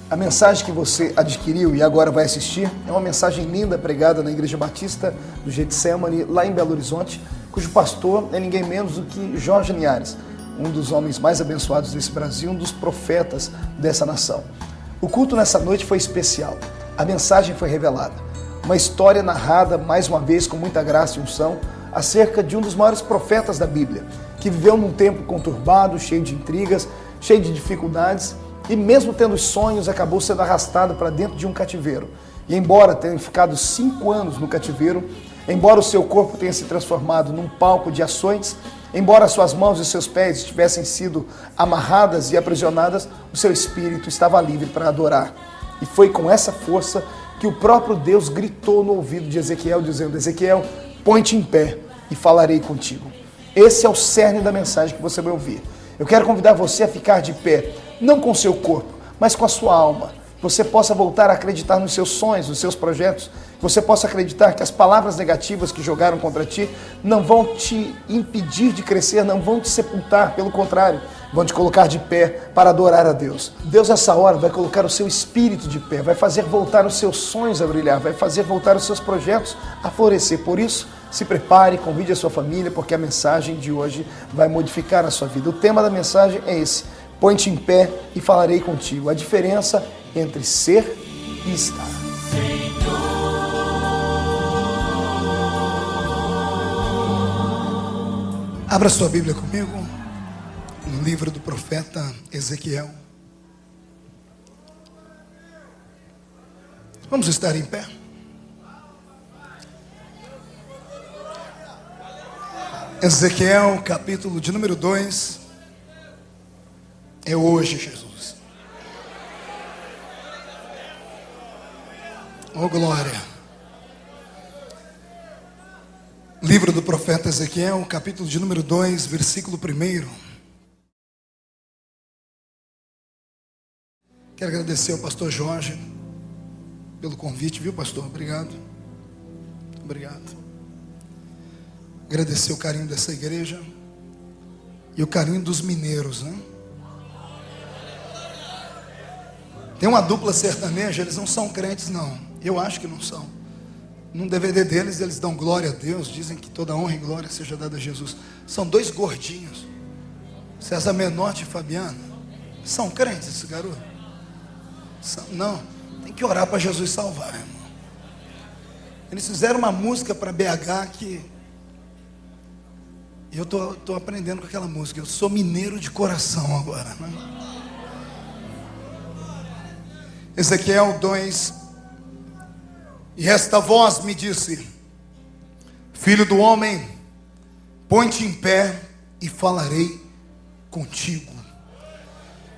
A mensagem que você adquiriu e agora vai assistir é uma mensagem linda pregada na Igreja Batista do Getsemane, lá em Belo Horizonte, cujo pastor é ninguém menos do que Jorge Linhares, um dos homens mais abençoados desse Brasil, um dos profetas dessa nação. O culto nessa noite foi especial. A mensagem foi revelada. Uma história narrada, mais uma vez, com muita graça e unção, acerca de um dos maiores profetas da Bíblia, que viveu num tempo conturbado, cheio de intrigas, cheio de dificuldades, e mesmo tendo sonhos, acabou sendo arrastado para dentro de um cativeiro. E embora tenha ficado 5 anos no cativeiro, embora o seu corpo tenha se transformado num palco de açoites, embora suas mãos e seus pés tivessem sido amarradas e aprisionadas, o seu espírito estava livre para adorar. E foi com essa força que o próprio Deus gritou no ouvido de Ezequiel, dizendo: Ezequiel, põe-te em pé e falarei contigo. Esse é o cerne da mensagem que você vai ouvir. Eu quero convidar você a ficar de pé, não com o seu corpo, mas com a sua alma. Que você possa voltar a acreditar nos seus sonhos, nos seus projetos. Que você possa acreditar que as palavras negativas que jogaram contra ti não vão te impedir de crescer, não vão te sepultar, pelo contrário, vão te colocar de pé para adorar a Deus. Deus, nessa hora, vai colocar o seu espírito de pé, vai fazer voltar os seus sonhos a brilhar, vai fazer voltar os seus projetos a florescer. Por isso, se prepare, convide a sua família, porque a mensagem de hoje vai modificar a sua vida. O tema da mensagem é esse: põe-te em pé e falarei contigo. A diferença entre ser e estar. Abra sua Bíblia comigo no livro do profeta Ezequiel. Vamos estar em pé. Ezequiel, capítulo de número 2. É hoje, Jesus. Oh, glória. Livro do profeta Ezequiel, capítulo de número 2, versículo 1. Quero agradecer ao pastor Jorge pelo convite, viu, pastor? Obrigado. Obrigado. Agradecer o carinho dessa igreja e o carinho dos mineiros, né? Tem uma dupla sertaneja, eles não são crentes, não. Eu acho que não são. Num DVD deles, eles dão glória a Deus, dizem que toda honra e glória seja dada a Jesus. São 2 gordinhos, César Menotti e Fabiano. São crentes esses garotos? Não, tem que orar para Jesus salvar, irmão. Eles fizeram uma música para BH que eu tô aprendendo com aquela música. Eu sou mineiro de coração agora, né? Ezequiel 2. E esta voz me disse: filho do homem, põe-te em pé e falarei contigo.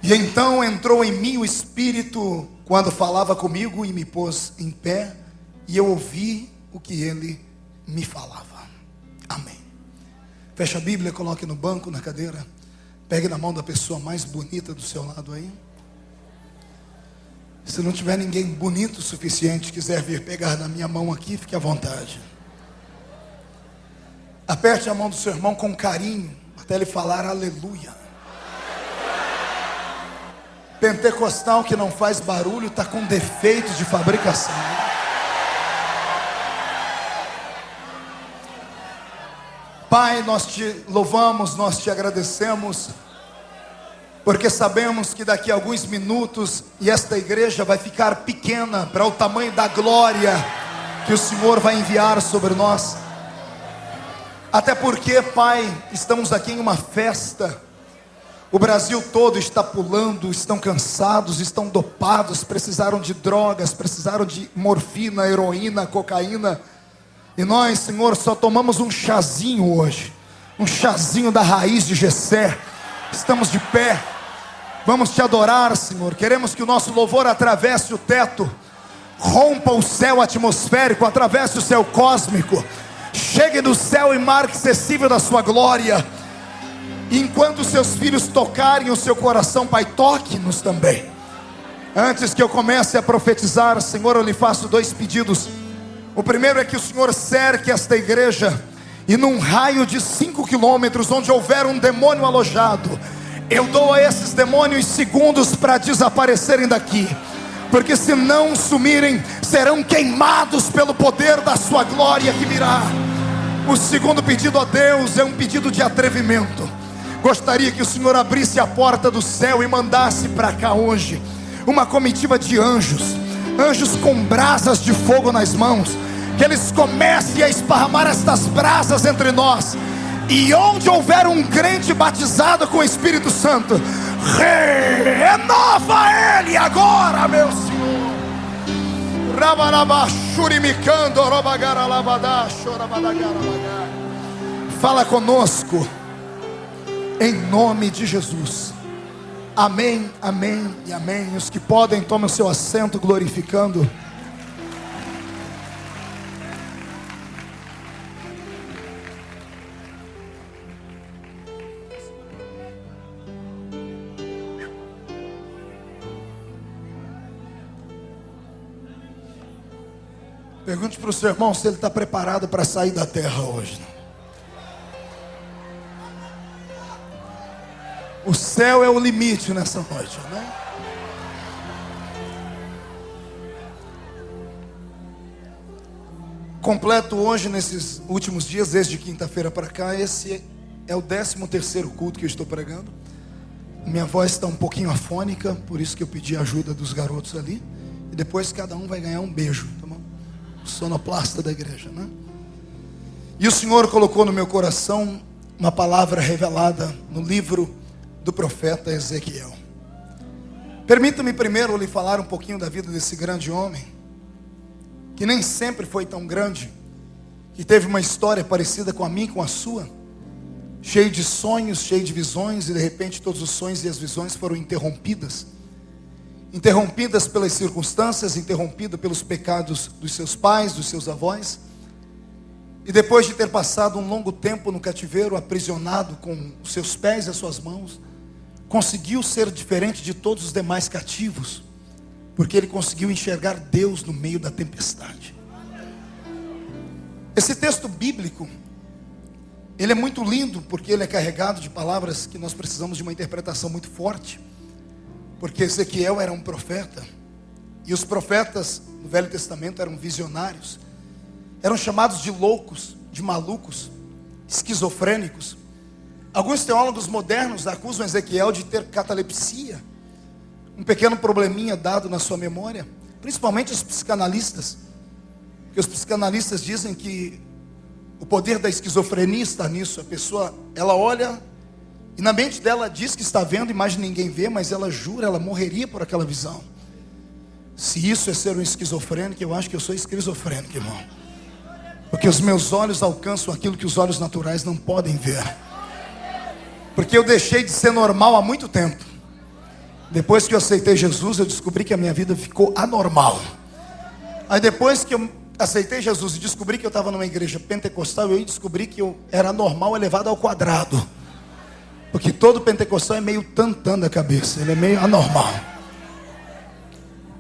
E então entrou em mim o Espírito quando falava comigo e me pôs em pé, e eu ouvi o que ele me falava. Amém. Feche a Bíblia, coloque no banco, na cadeira. Pegue na mão da pessoa mais bonita do seu lado aí. Se não tiver ninguém bonito o suficiente, quiser vir pegar na minha mão aqui, fique à vontade. Aperte a mão do seu irmão com carinho, até ele falar aleluia. Pentecostal que não faz barulho está com defeito de fabricação. Pai, nós te louvamos, nós te agradecemos, porque sabemos que daqui a alguns minutos e esta igreja vai ficar pequena para o tamanho da glória que o Senhor vai enviar sobre nós. Até porque, Pai, estamos aqui em uma festa. O Brasil todo está pulando, estão cansados, estão dopados, precisaram de drogas, precisaram de morfina, heroína, cocaína. E nós, Senhor, só tomamos um chazinho hoje, um chazinho da raiz de Jessé. Estamos de pé, vamos te adorar, Senhor. Queremos que o nosso louvor atravesse o teto, rompa o céu atmosférico, atravesse o céu cósmico, chegue do céu e mar acessível da sua glória. E enquanto os seus filhos tocarem o seu coração, Pai, toque-nos também. Antes que eu comece a profetizar, Senhor, eu lhe faço 2 pedidos. O primeiro é que o Senhor cerque esta igreja, e num raio de 5 quilômetros, onde houver um demônio alojado, eu dou a esses demônios segundos para desaparecerem daqui. porque se não sumirem, serão queimados pelo poder da sua glória que virá. O segundo pedido a Deus é um pedido de atrevimento. Gostaria que o Senhor abrisse a porta do céu e mandasse para cá hoje uma comitiva de anjos, anjos com brasas de fogo nas mãos, que eles comecem a esparramar estas brasas entre nós, e onde houver um crente batizado com o Espírito Santo, renova ele agora, meu Senhor. Fala conosco, em nome de Jesus. Amém, amém e amém. Os que podem, tomem o seu assento, glorificando. Pergunte para o seu irmão se ele está preparado para sair da terra hoje. O céu é o limite nessa noite, né? Completo hoje, nesses últimos dias, desde quinta-feira para cá, esse é o 13º culto que eu estou pregando. Minha voz está um pouquinho afônica, por isso que eu pedi a ajuda dos garotos ali. E depois cada um vai ganhar um beijo, tá bom? Sonoplasta da igreja, né? E o Senhor colocou no meu coração uma palavra revelada no livro do profeta Ezequiel. Permita-me primeiro lhe falar um pouquinho da vida desse grande homem, que nem sempre foi tão grande, que teve uma história parecida com a minha e com a sua, cheio de sonhos, cheio de visões, e de repente todos os sonhos e as visões foram interrompidas pelas circunstâncias, interrompidas pelos pecados dos seus pais, dos seus avós. E depois de ter passado um longo tempo no cativeiro, aprisionado com os seus pés e as suas mãos, conseguiu ser diferente de todos os demais cativos, porque ele conseguiu enxergar Deus no meio da tempestade. Esse texto bíblico, ele é muito lindo, porque ele é carregado de palavras que nós precisamos de uma interpretação muito forte. Porque Ezequiel era um profeta, e os profetas no Velho Testamento eram visionários, eram chamados de loucos, de malucos, esquizofrênicos. Alguns teólogos modernos acusam Ezequiel de ter catalepsia, um pequeno probleminha dado na sua memória, principalmente os psicanalistas, porque os psicanalistas dizem que o poder da esquizofrenia está nisso. A pessoa, ela olha e na mente dela diz que está vendo, mas ninguém vê, mas ela jura, ela morreria por aquela visão. Se isso é ser um esquizofrênico, eu acho que eu sou esquizofrênico, irmão. Porque os meus olhos alcançam aquilo que os olhos naturais não podem ver. Porque eu deixei de ser normal há muito tempo. Depois que eu aceitei Jesus, eu descobri que a minha vida ficou anormal. Aí depois que eu aceitei Jesus e descobri que eu estava numa igreja pentecostal, eu descobri que eu era anormal elevado ao quadrado. Porque todo pentecostal é meio tantã da cabeça, ele é meio anormal.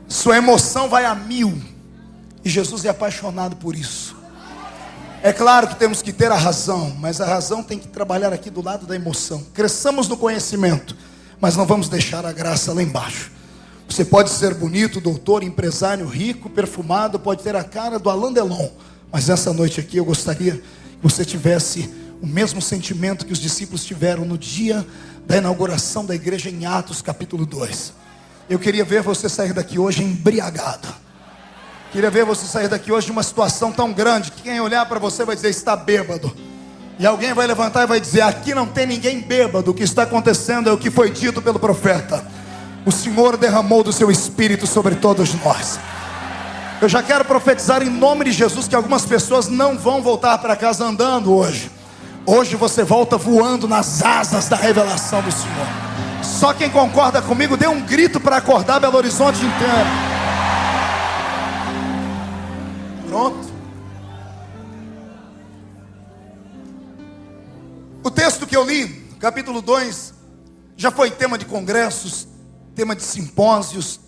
Sua emoção vai a 1000. E Jesus é apaixonado por isso. É claro que temos que ter a razão, mas a razão tem que trabalhar aqui do lado da emoção. Cresçamos no conhecimento, mas não vamos deixar a graça lá embaixo. Você pode ser bonito, doutor, empresário, rico, perfumado, pode ter a cara do Alain Delon, mas essa noite aqui eu gostaria que você tivesse o mesmo sentimento que os discípulos tiveram no dia da inauguração da igreja em Atos capítulo 2. Eu queria ver você sair daqui hoje embriagado. Queria ver você sair daqui hoje de uma situação tão grande que quem olhar para você vai dizer: está bêbado. E alguém vai levantar e vai dizer: aqui não tem ninguém bêbado, o que está acontecendo é o que foi dito pelo profeta. O Senhor derramou do seu Espírito sobre todos nós. Eu já quero profetizar em nome de Jesus que algumas pessoas não vão voltar para casa andando hoje. Hoje você volta voando nas asas da revelação do Senhor. Só quem concorda comigo, dê um grito para acordar Belo Horizonte inteiro. Pronto. O texto que eu li, capítulo 2, já foi tema de congressos, tema de simpósios.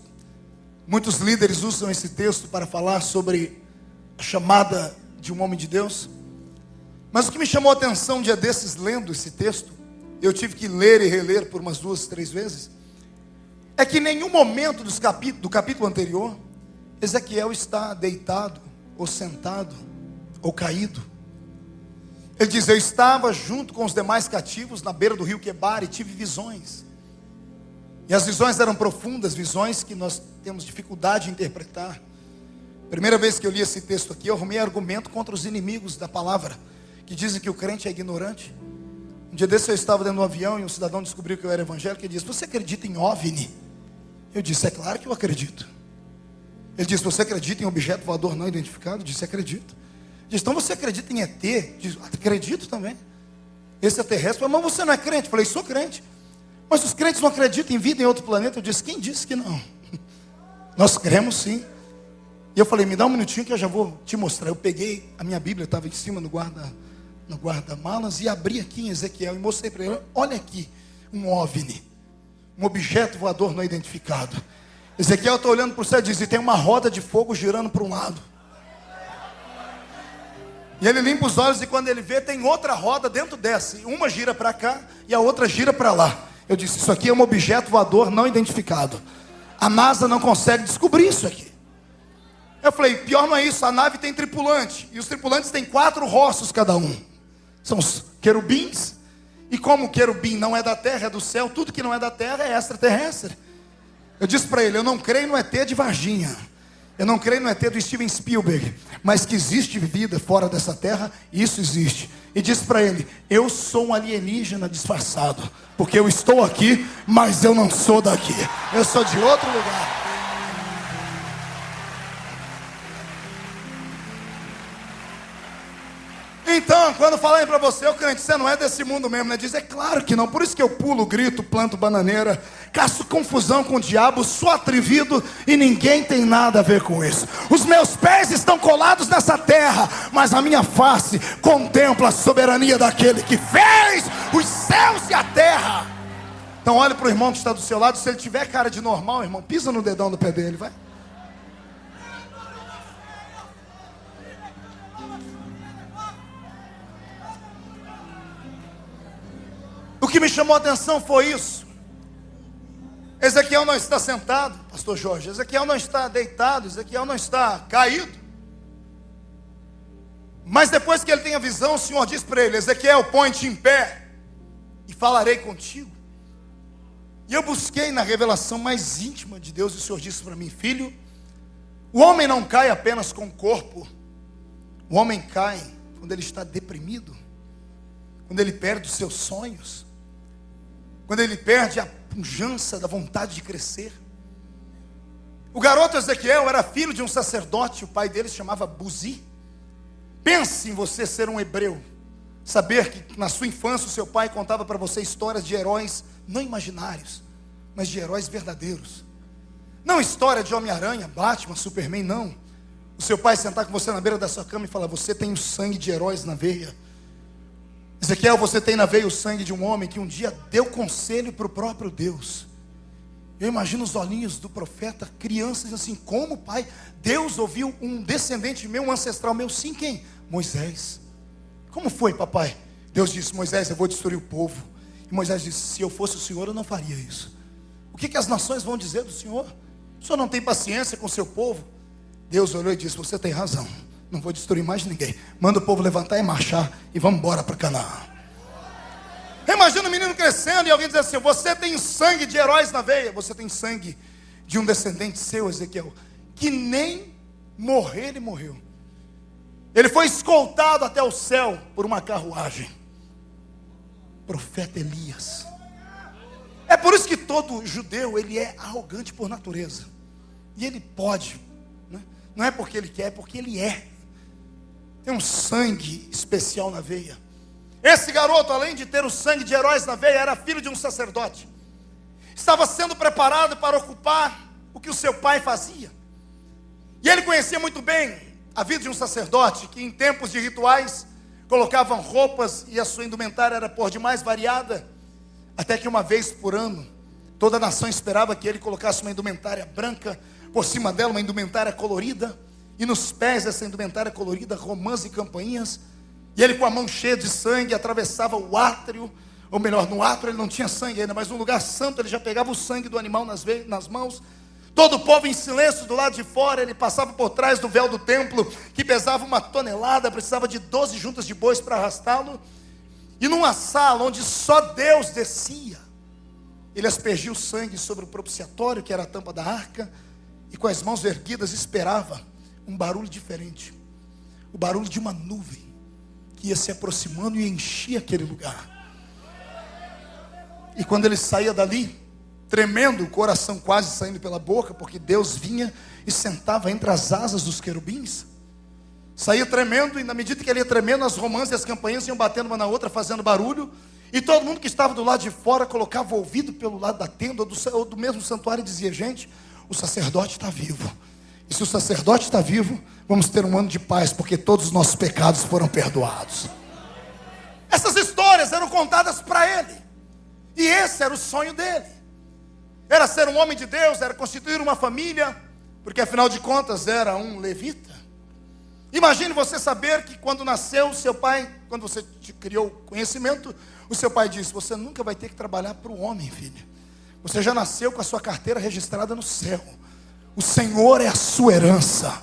Muitos líderes usam esse texto para falar sobre a chamada de um homem de Deus. Mas o que me chamou a atenção um dia desses, lendo esse texto, eu tive que ler e reler por umas 2, 3 vezes, é que em nenhum momento do capítulo anterior, Ezequiel está deitado, ou sentado, ou caído. Ele diz: eu estava junto com os demais cativos na beira do rio Quebar e tive visões. E as visões eram profundas, visões que nós temos dificuldade de interpretar. Primeira vez que eu li esse texto aqui, eu arrumei argumento contra os inimigos da palavra, que dizem que o crente é ignorante. Um dia desse eu estava dentro de um avião e um cidadão descobriu que eu era evangélico e disse: você acredita em OVNI? Eu disse: é claro que eu acredito. Ele disse: você acredita em objeto voador não identificado? Eu disse: acredito. Ele disse: então você acredita em ET? Eu disse: acredito também. Esse é terrestre. Mas você não é crente? Eu falei: sou crente. Mas os crentes não acreditam em vida em outro planeta? Eu disse: quem disse que não? Nós cremos sim. E eu falei: me dá um minutinho que eu já vou te mostrar. Eu peguei a minha Bíblia, estava em cima no guarda-malas, e abri aqui em Ezequiel e mostrei para ele: olha aqui, um OVNI, um objeto voador não identificado. Ezequiel está olhando para o céu e diz: e tem uma roda de fogo girando para um lado. E ele limpa os olhos e quando ele vê, tem outra roda dentro dessa. Uma gira para cá e a outra gira para lá. Eu disse: isso aqui é um objeto voador não identificado. A NASA não consegue descobrir isso aqui. Eu falei: pior não é isso, a nave tem tripulante. E os tripulantes têm 4 rostos cada um. São os querubins. E como o querubim não é da terra, é do céu, tudo que não é da terra é extraterrestre. Eu disse para ele: eu não creio no ET de Varginha, eu não creio no ET do Steven Spielberg, mas que existe vida fora dessa terra, isso existe. E disse para ele: eu sou um alienígena disfarçado, porque eu estou aqui, mas eu não sou daqui, eu sou de outro lugar. Então, quando falarem para você: ô crente, você não é desse mundo mesmo, né? Diz: é claro que não, por isso que eu pulo, grito, planto bananeira, caço confusão com o diabo, sou atrevido e ninguém tem nada a ver com isso. Os meus pés estão colados nessa terra, mas a minha face contempla a soberania daquele que fez os céus e a terra. Então olhe para o irmão que está do seu lado, se ele tiver cara de normal, irmão, pisa no dedão do pé dele, vai. O que me chamou a atenção foi isso. Ezequiel não está sentado, pastor Jorge. Ezequiel não está deitado, Ezequiel não está caído. Mas depois que ele tem a visão, o Senhor diz para ele: Ezequiel, põe-te em pé e falarei contigo. E eu busquei na revelação mais íntima de Deus, e o Senhor disse para mim: filho, o homem não cai apenas com o corpo. O homem cai quando ele está deprimido, quando ele perde os seus sonhos, quando ele perde a pujança da vontade de crescer. O garoto Ezequiel era filho de um sacerdote, o pai dele se chamava Buzi. Pense em você ser um hebreu, saber que na sua infância o seu pai contava para você histórias de heróis não imaginários, mas de heróis verdadeiros. Não história de Homem-Aranha, Batman, Superman, não. O seu pai sentar com você na beira da sua cama e falar: você tem o sangue de heróis na veia. Ezequiel, você tem na veia o sangue de um homem que um dia deu conselho para o próprio Deus. Eu imagino os olhinhos do profeta, crianças assim: como, pai? Deus ouviu um descendente meu, um ancestral meu? Sim, quem? Moisés. Como foi, papai? Deus disse: Moisés, eu vou destruir o povo. E Moisés disse: se eu fosse o Senhor, eu não faria isso. O que as nações vão dizer do Senhor? O Senhor não tem paciência com o seu povo? Deus olhou e disse: você tem razão, não vou destruir mais ninguém. Manda o povo levantar e marchar e vamos embora para Canaã. Imagina o menino crescendo e alguém diz assim: você tem sangue de heróis na veia. Você tem sangue de um descendente seu, Ezequiel, que nem morrer ele morreu. Ele foi escoltado até o céu por uma carruagem. Profeta Elias. É por isso que todo judeu, ele é arrogante por natureza. E ele pode, né? Não é porque ele quer, é porque ele é. Tem um sangue especial na veia. Esse garoto, além de ter o sangue de heróis na veia, era filho de um sacerdote. Estava sendo preparado para ocupar o que o seu pai fazia. E ele conhecia muito bem a vida de um sacerdote, que em tempos de rituais colocavam roupas e a sua indumentária era por demais variada. Até que uma vez por ano, toda a nação esperava que ele colocasse uma indumentária branca, por cima dela uma indumentária colorida, e nos pés dessa indumentária colorida, romãs e campainhas. E ele, com a mão cheia de sangue, atravessava o átrio, ou melhor, no átrio ele não tinha sangue ainda, mas no lugar santo ele já pegava o sangue do animal nas mãos. Todo o povo em silêncio do lado de fora, ele passava por trás do véu do templo, que pesava 1 tonelada, precisava de 12 juntas de bois para arrastá-lo. E numa sala onde só Deus descia, ele aspergia o sangue sobre o propiciatório, que era a tampa da arca, e com as mãos erguidas esperava um barulho diferente. O barulho de uma nuvem que ia se aproximando e enchia aquele lugar. E quando ele saía dali, tremendo, o coração quase saindo pela boca, porque Deus vinha e sentava entre as asas dos querubins, saía tremendo, e na medida que ele ia tremendo, as romãs e as campainhas iam batendo uma na outra, fazendo barulho, e todo mundo que estava do lado de fora colocava o ouvido pelo lado da tenda ou do mesmo santuário e dizia: gente, o sacerdote está vivo. E se o sacerdote está vivo, vamos ter um ano de paz, porque todos os nossos pecados foram perdoados. Essas histórias eram contadas para ele, e esse era o sonho dele. Era ser um homem de Deus, era constituir uma família, porque afinal de contas era um levita. Imagine você saber que quando nasceu seu pai, quando você te criou conhecimento, o seu pai disse: você nunca vai ter que trabalhar para o homem, filho. Você já nasceu com a sua carteira registrada no céu. O Senhor é a sua herança.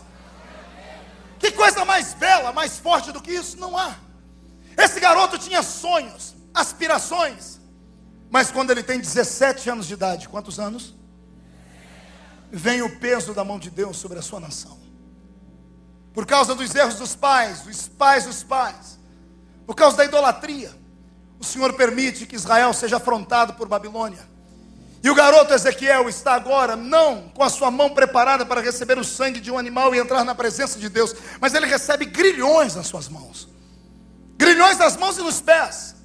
Que coisa mais bela, mais forte do que isso? Não há. Esse garoto tinha sonhos, aspirações. Mas quando ele tem 17 anos de idade, quantos anos? Vem o peso da mão de Deus sobre a sua nação. Por causa dos erros dos pais, por causa da idolatria, o Senhor permite que Israel seja afrontado por Babilônia. E o garoto Ezequiel está agora, não com a sua mão preparada para receber o sangue de um animal e entrar na presença de Deus, mas ele recebe grilhões nas suas mãos. Grilhões nas mãos e nos pés.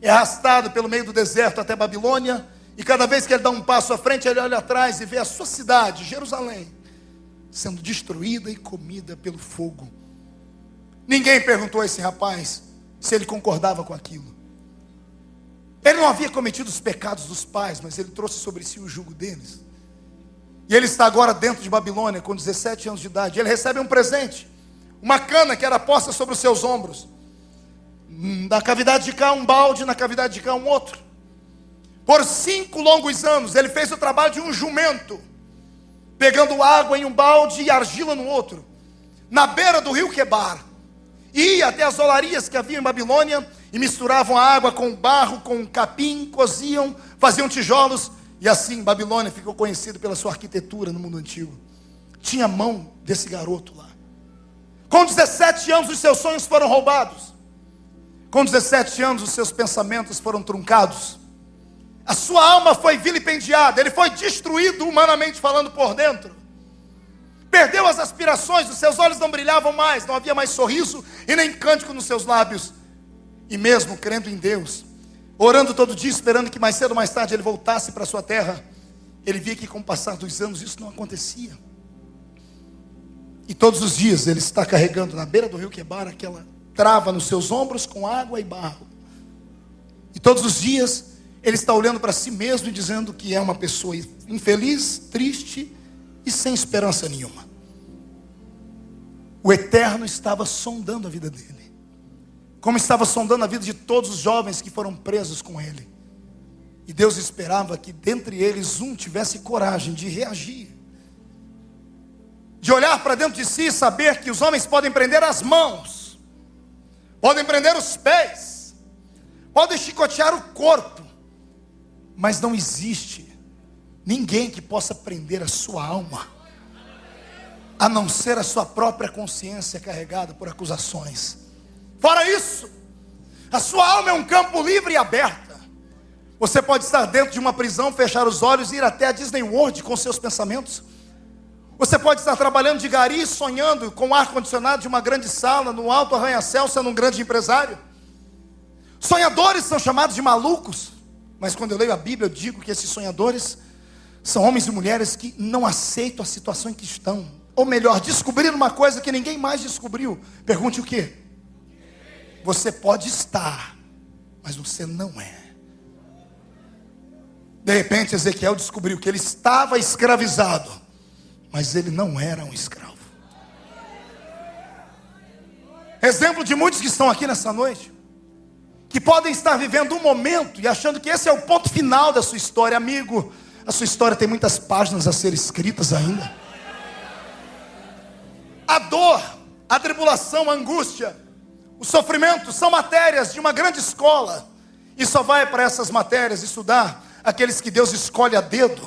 É arrastado pelo meio do deserto até Babilônia, e cada vez que ele dá um passo à frente, ele olha atrás e vê a sua cidade, Jerusalém, sendo destruída e comida pelo fogo. Ninguém perguntou a esse rapaz se ele concordava com aquilo. Ele não havia cometido os pecados dos pais, mas ele trouxe sobre si o jugo deles. E ele está agora dentro de Babilônia, com 17 anos de idade. Ele recebe um presente, uma cana que era posta sobre os seus ombros. Na cavidade de cá um balde, na cavidade de cá um outro. Por 5 longos anos, ele fez o trabalho de um jumento, pegando água em um balde e argila no outro, na beira do rio Quebar. Ia até as olarias que havia em Babilônia, e misturavam a água com barro, com capim, coziam, faziam tijolos, e assim Babilônia ficou conhecida pela sua arquitetura no mundo antigo. Tinha a mão desse garoto lá. Com 17 anos os seus sonhos foram roubados. Com 17 anos os seus pensamentos foram truncados. A sua alma foi vilipendiada, ele foi destruído humanamente falando por dentro. Perdeu as aspirações, os seus olhos não brilhavam mais, não havia mais sorriso e nem cântico nos seus lábios. E mesmo crendo em Deus, orando todo dia, esperando que mais cedo ou mais tarde ele voltasse para a sua terra, ele via que com o passar dos anos isso não acontecia. E todos os dias ele está carregando na beira do rio Quebar aquela trava nos seus ombros com água e barro. E todos os dias ele está olhando para si mesmo e dizendo que é uma pessoa infeliz, triste e sem esperança nenhuma. O Eterno estava sondando a vida dele, como estava sondando a vida de todos os jovens que foram presos com ele. E Deus esperava que dentre eles um tivesse coragem de reagir, de olhar para dentro de si e saber que os homens podem prender as mãos, podem prender os pés, podem chicotear o corpo, mas não existe ninguém que possa prender a sua alma, a não ser a sua própria consciência carregada por acusações. Fora isso, a sua alma é um campo livre e aberta. Você pode estar dentro de uma prisão, fechar os olhos e ir até a Disney World com seus pensamentos. Você pode estar trabalhando de gari, sonhando com o ar-condicionado de uma grande sala, no alto arranha-céu, sendo um grande empresário. Sonhadores são chamados de malucos, mas quando eu leio a Bíblia eu digo que esses sonhadores são homens e mulheres que não aceitam a situação em que estão. Ou melhor, descobriram uma coisa que ninguém mais descobriu. Pergunte o quê? Você pode estar, mas você não é. De repente Ezequiel descobriu que ele estava escravizado, mas ele não era um escravo. Exemplo de muitos que estão aqui nessa noite, que podem estar vivendo um momento e achando que esse é o ponto final da sua história. Amigo, a sua história tem muitas páginas a ser escritas ainda. A dor, a tribulação, a angústia, o sofrimento são matérias de uma grande escola, e só vai para essas matérias estudar aqueles que Deus escolhe a dedo.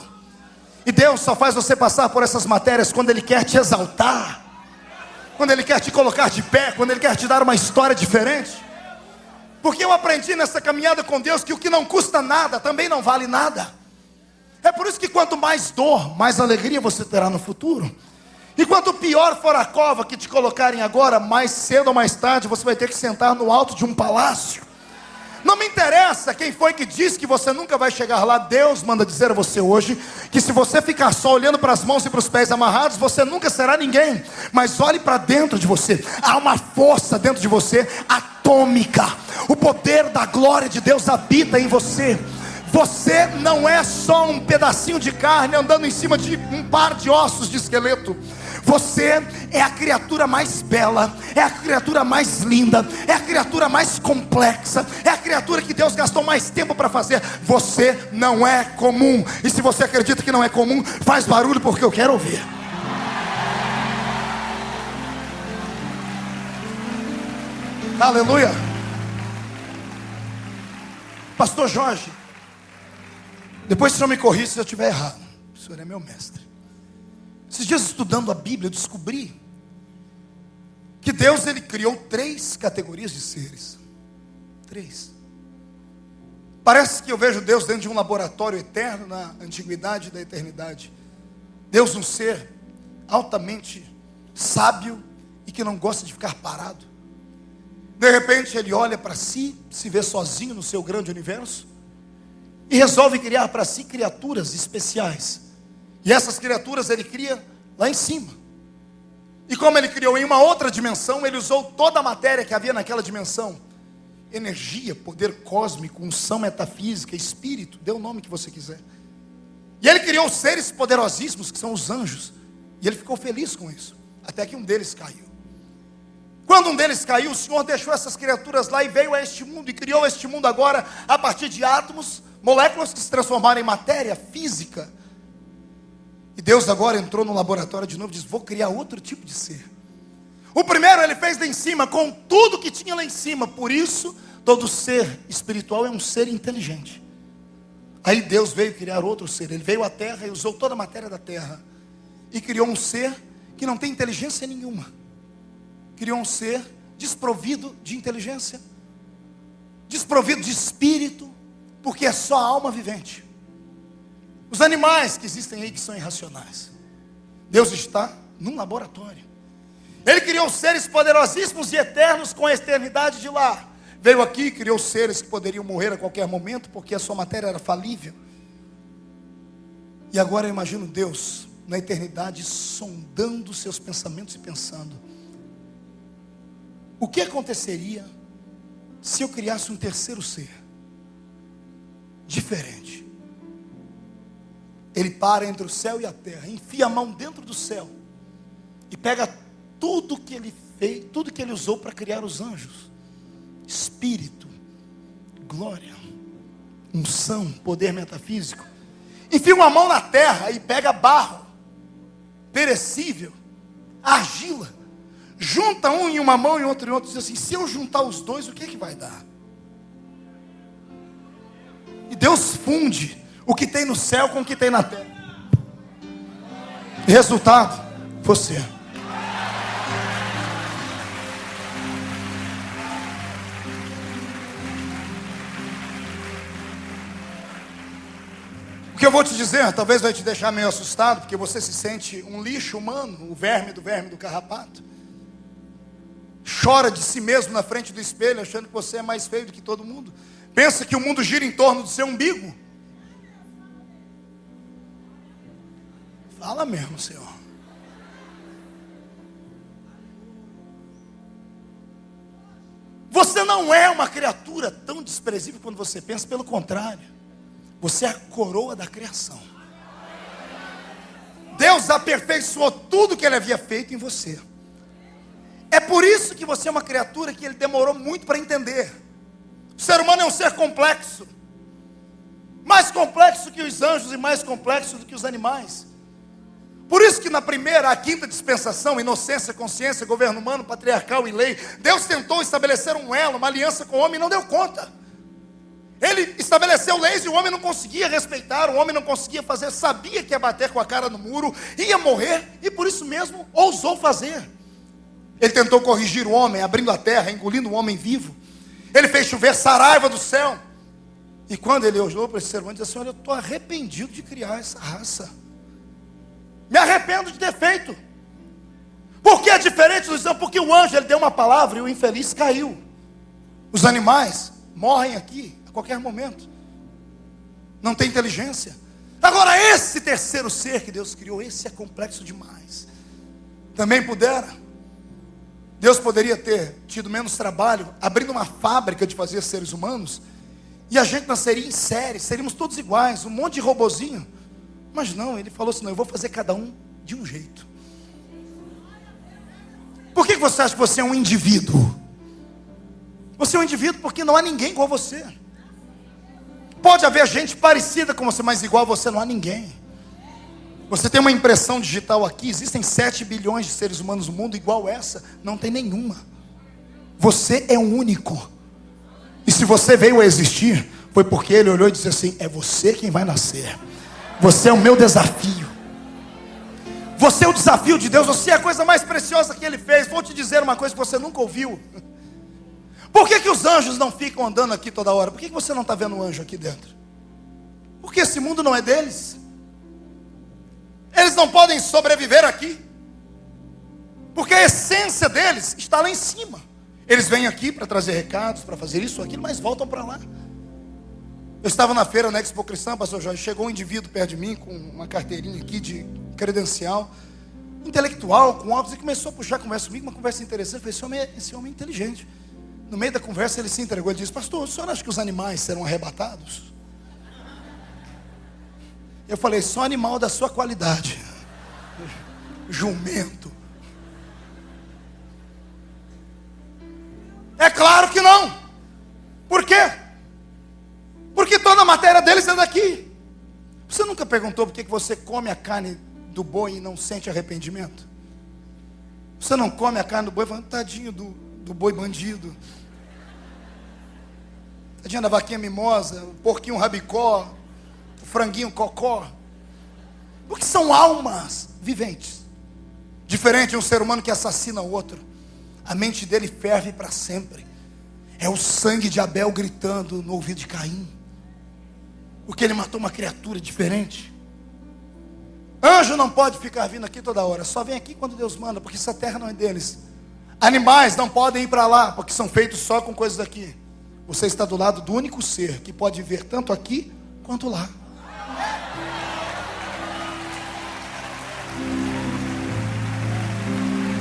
E Deus só faz você passar por essas matérias quando Ele quer te exaltar, quando Ele quer te colocar de pé, quando Ele quer te dar uma história diferente. Porque eu aprendi nessa caminhada com Deus que o que não custa nada também não vale nada. É por isso que quanto mais dor, mais alegria você terá no futuro. E quanto pior for a cova que te colocarem agora, mais cedo ou mais tarde você vai ter que sentar no alto de um palácio. Não me interessa quem foi que disse que você nunca vai chegar lá. Deus manda dizer a você hoje que se você ficar só olhando para as mãos e para os pés amarrados, você nunca será ninguém. Mas olhe para dentro de você. Há uma força dentro de você atômica. O poder da glória de Deus habita em você. Você não é só um pedacinho de carne andando em cima de um par de ossos de esqueleto. Você é a criatura mais bela, é a criatura mais linda, é a criatura mais complexa, é a criatura que Deus gastou mais tempo para fazer. Você não é comum. E se você acredita que não é comum, faz barulho porque eu quero ouvir. Aleluia. Pastor Jorge, depois o senhor me corrija se eu estiver errado. O senhor é meu mestre. Esses dias estudando a Bíblia, eu descobri que Deus, Ele criou 3 categorias de seres. 3. Parece que eu vejo Deus dentro de um laboratório eterno, na antiguidade da eternidade. Deus, um ser altamente sábio e que não gosta de ficar parado. De repente Ele olha para si, se vê sozinho no seu grande universo e resolve criar para si criaturas especiais. E essas criaturas Ele cria lá em cima. E como Ele criou em uma outra dimensão, Ele usou toda a matéria que havia naquela dimensão. Energia, poder cósmico, unção metafísica, espírito, dê o nome que você quiser. E Ele criou seres poderosíssimos, que são os anjos. E Ele ficou feliz com isso. Até que um deles caiu. Quando um deles caiu, o Senhor deixou essas criaturas lá e veio a este mundo. E criou este mundo agora a partir de átomos, moléculas que se transformaram em matéria física. E Deus agora entrou no laboratório de novo e diz: vou criar outro tipo de ser. O primeiro Ele fez lá em cima, com tudo que tinha lá em cima. Por isso, todo ser espiritual é um ser inteligente. Aí Deus veio criar outro ser. Ele veio à terra e usou toda a matéria da terra. E criou um ser que não tem inteligência nenhuma. Criou um ser desprovido de inteligência, desprovido de espírito, porque é só a alma vivente. Os animais que existem aí que são irracionais. Deus está num laboratório. Ele criou seres poderosíssimos e eternos com a eternidade de lá. Veio aqui e criou seres que poderiam morrer a qualquer momento, porque a sua matéria era falível. E agora eu imagino Deus na eternidade sondando seus pensamentos e pensando: o que aconteceria se eu criasse um terceiro ser diferente? Ele para entre o céu e a terra, enfia a mão dentro do céu e pega tudo que Ele fez, tudo que Ele usou para criar os anjos: espírito, glória, unção, poder metafísico. Enfia uma mão na terra e pega barro perecível, argila, junta um em uma mão e outro em outra, e diz assim: se eu juntar os dois, o que é que vai dar? E Deus funde o que tem no céu com o que tem na terra. E resultado, você. O que eu vou te dizer talvez vai te deixar meio assustado, porque você se sente um lixo humano, o verme do carrapato. Chora de si mesmo na frente do espelho, achando que você é mais feio do que todo mundo. Pensa que o mundo gira em torno do seu umbigo. Fala mesmo, Senhor. Você não é uma criatura tão desprezível quando você pensa, pelo contrário. Você é a coroa da criação. Deus aperfeiçoou tudo que Ele havia feito em você. É por isso que você é uma criatura que Ele demorou muito para entender. O ser humano é um ser complexo. Mais complexo que os anjos e mais complexo do que os animais. Por isso que na primeira, a quinta dispensação, inocência, consciência, governo humano, patriarcal e lei, Deus tentou estabelecer um elo, uma aliança com o homem e não deu conta. Ele estabeleceu leis e o homem não conseguia respeitar, o homem não conseguia fazer, sabia que ia bater com a cara no muro, ia morrer e por isso mesmo ousou fazer. Ele tentou corrigir o homem, abrindo a terra, engolindo o homem vivo. Ele fez chover saraiva do céu. E quando ele olhou para esse ser humano, disse assim: olha, eu estou arrependido de criar essa raça. Me arrependo de ter feito. Porque é diferente dos anjos, porque o anjo ele deu uma palavra e o infeliz caiu. Os animais morrem aqui a qualquer momento. Não tem inteligência. Agora esse terceiro ser que Deus criou, esse é complexo demais. Também Deus poderia ter tido menos trabalho abrindo uma fábrica de fazer seres humanos e a gente nasceria em série, seríamos todos iguais, um monte de robozinho. Mas não, ele falou assim: não, eu vou fazer cada um de um jeito. Por que você acha que você é um indivíduo? Você é um indivíduo porque não há ninguém igual a você. Pode haver gente parecida com você, mas igual a você não há ninguém. Você tem uma impressão digital aqui, existem 7 bilhões de seres humanos no mundo, igual essa, não tem nenhuma. Você é um único. E se você veio a existir, foi porque ele olhou e disse assim: é você quem vai nascer. Você é o meu desafio. Você é o desafio de Deus. Você é a coisa mais preciosa que Ele fez. Vou te dizer uma coisa que você nunca ouviu. Por que os anjos não ficam andando aqui toda hora? Por que você não está vendo um anjo aqui dentro? Porque esse mundo não é deles. Eles não podem sobreviver aqui. Porque a essência deles está lá em cima. Eles vêm aqui para trazer recados, para fazer isso ou aquilo, mas voltam para lá. Eu estava na feira, na Expo Cristã, pastor Jorge, chegou um indivíduo perto de mim, com uma carteirinha aqui de credencial, intelectual, com óculos, e começou a puxar a conversa comigo, uma conversa interessante. Eu falei: esse homem é inteligente. No meio da conversa ele se entregou e disse: pastor, o senhor acha que os animais serão arrebatados? Eu falei: só animal da sua qualidade. Jumento. É claro que não. Por quê? Porque toda a matéria deles é daqui. Você nunca perguntou por que você come a carne do boi e não sente arrependimento? Você não come a carne do boi falando: tadinho do boi bandido, tadinho da vaquinha mimosa, o porquinho rabicó, o franguinho cocó. Porque são almas viventes. Diferente de um ser humano que assassina o outro. A mente dele ferve para sempre. É o sangue de Abel gritando no ouvido de Caim. Porque ele matou uma criatura diferente. Anjo não pode ficar vindo aqui toda hora. Só vem aqui quando Deus manda, porque essa terra não é deles. Animais não podem ir para lá, porque são feitos só com coisas daqui. Você está do lado do único ser que pode ver tanto aqui quanto lá.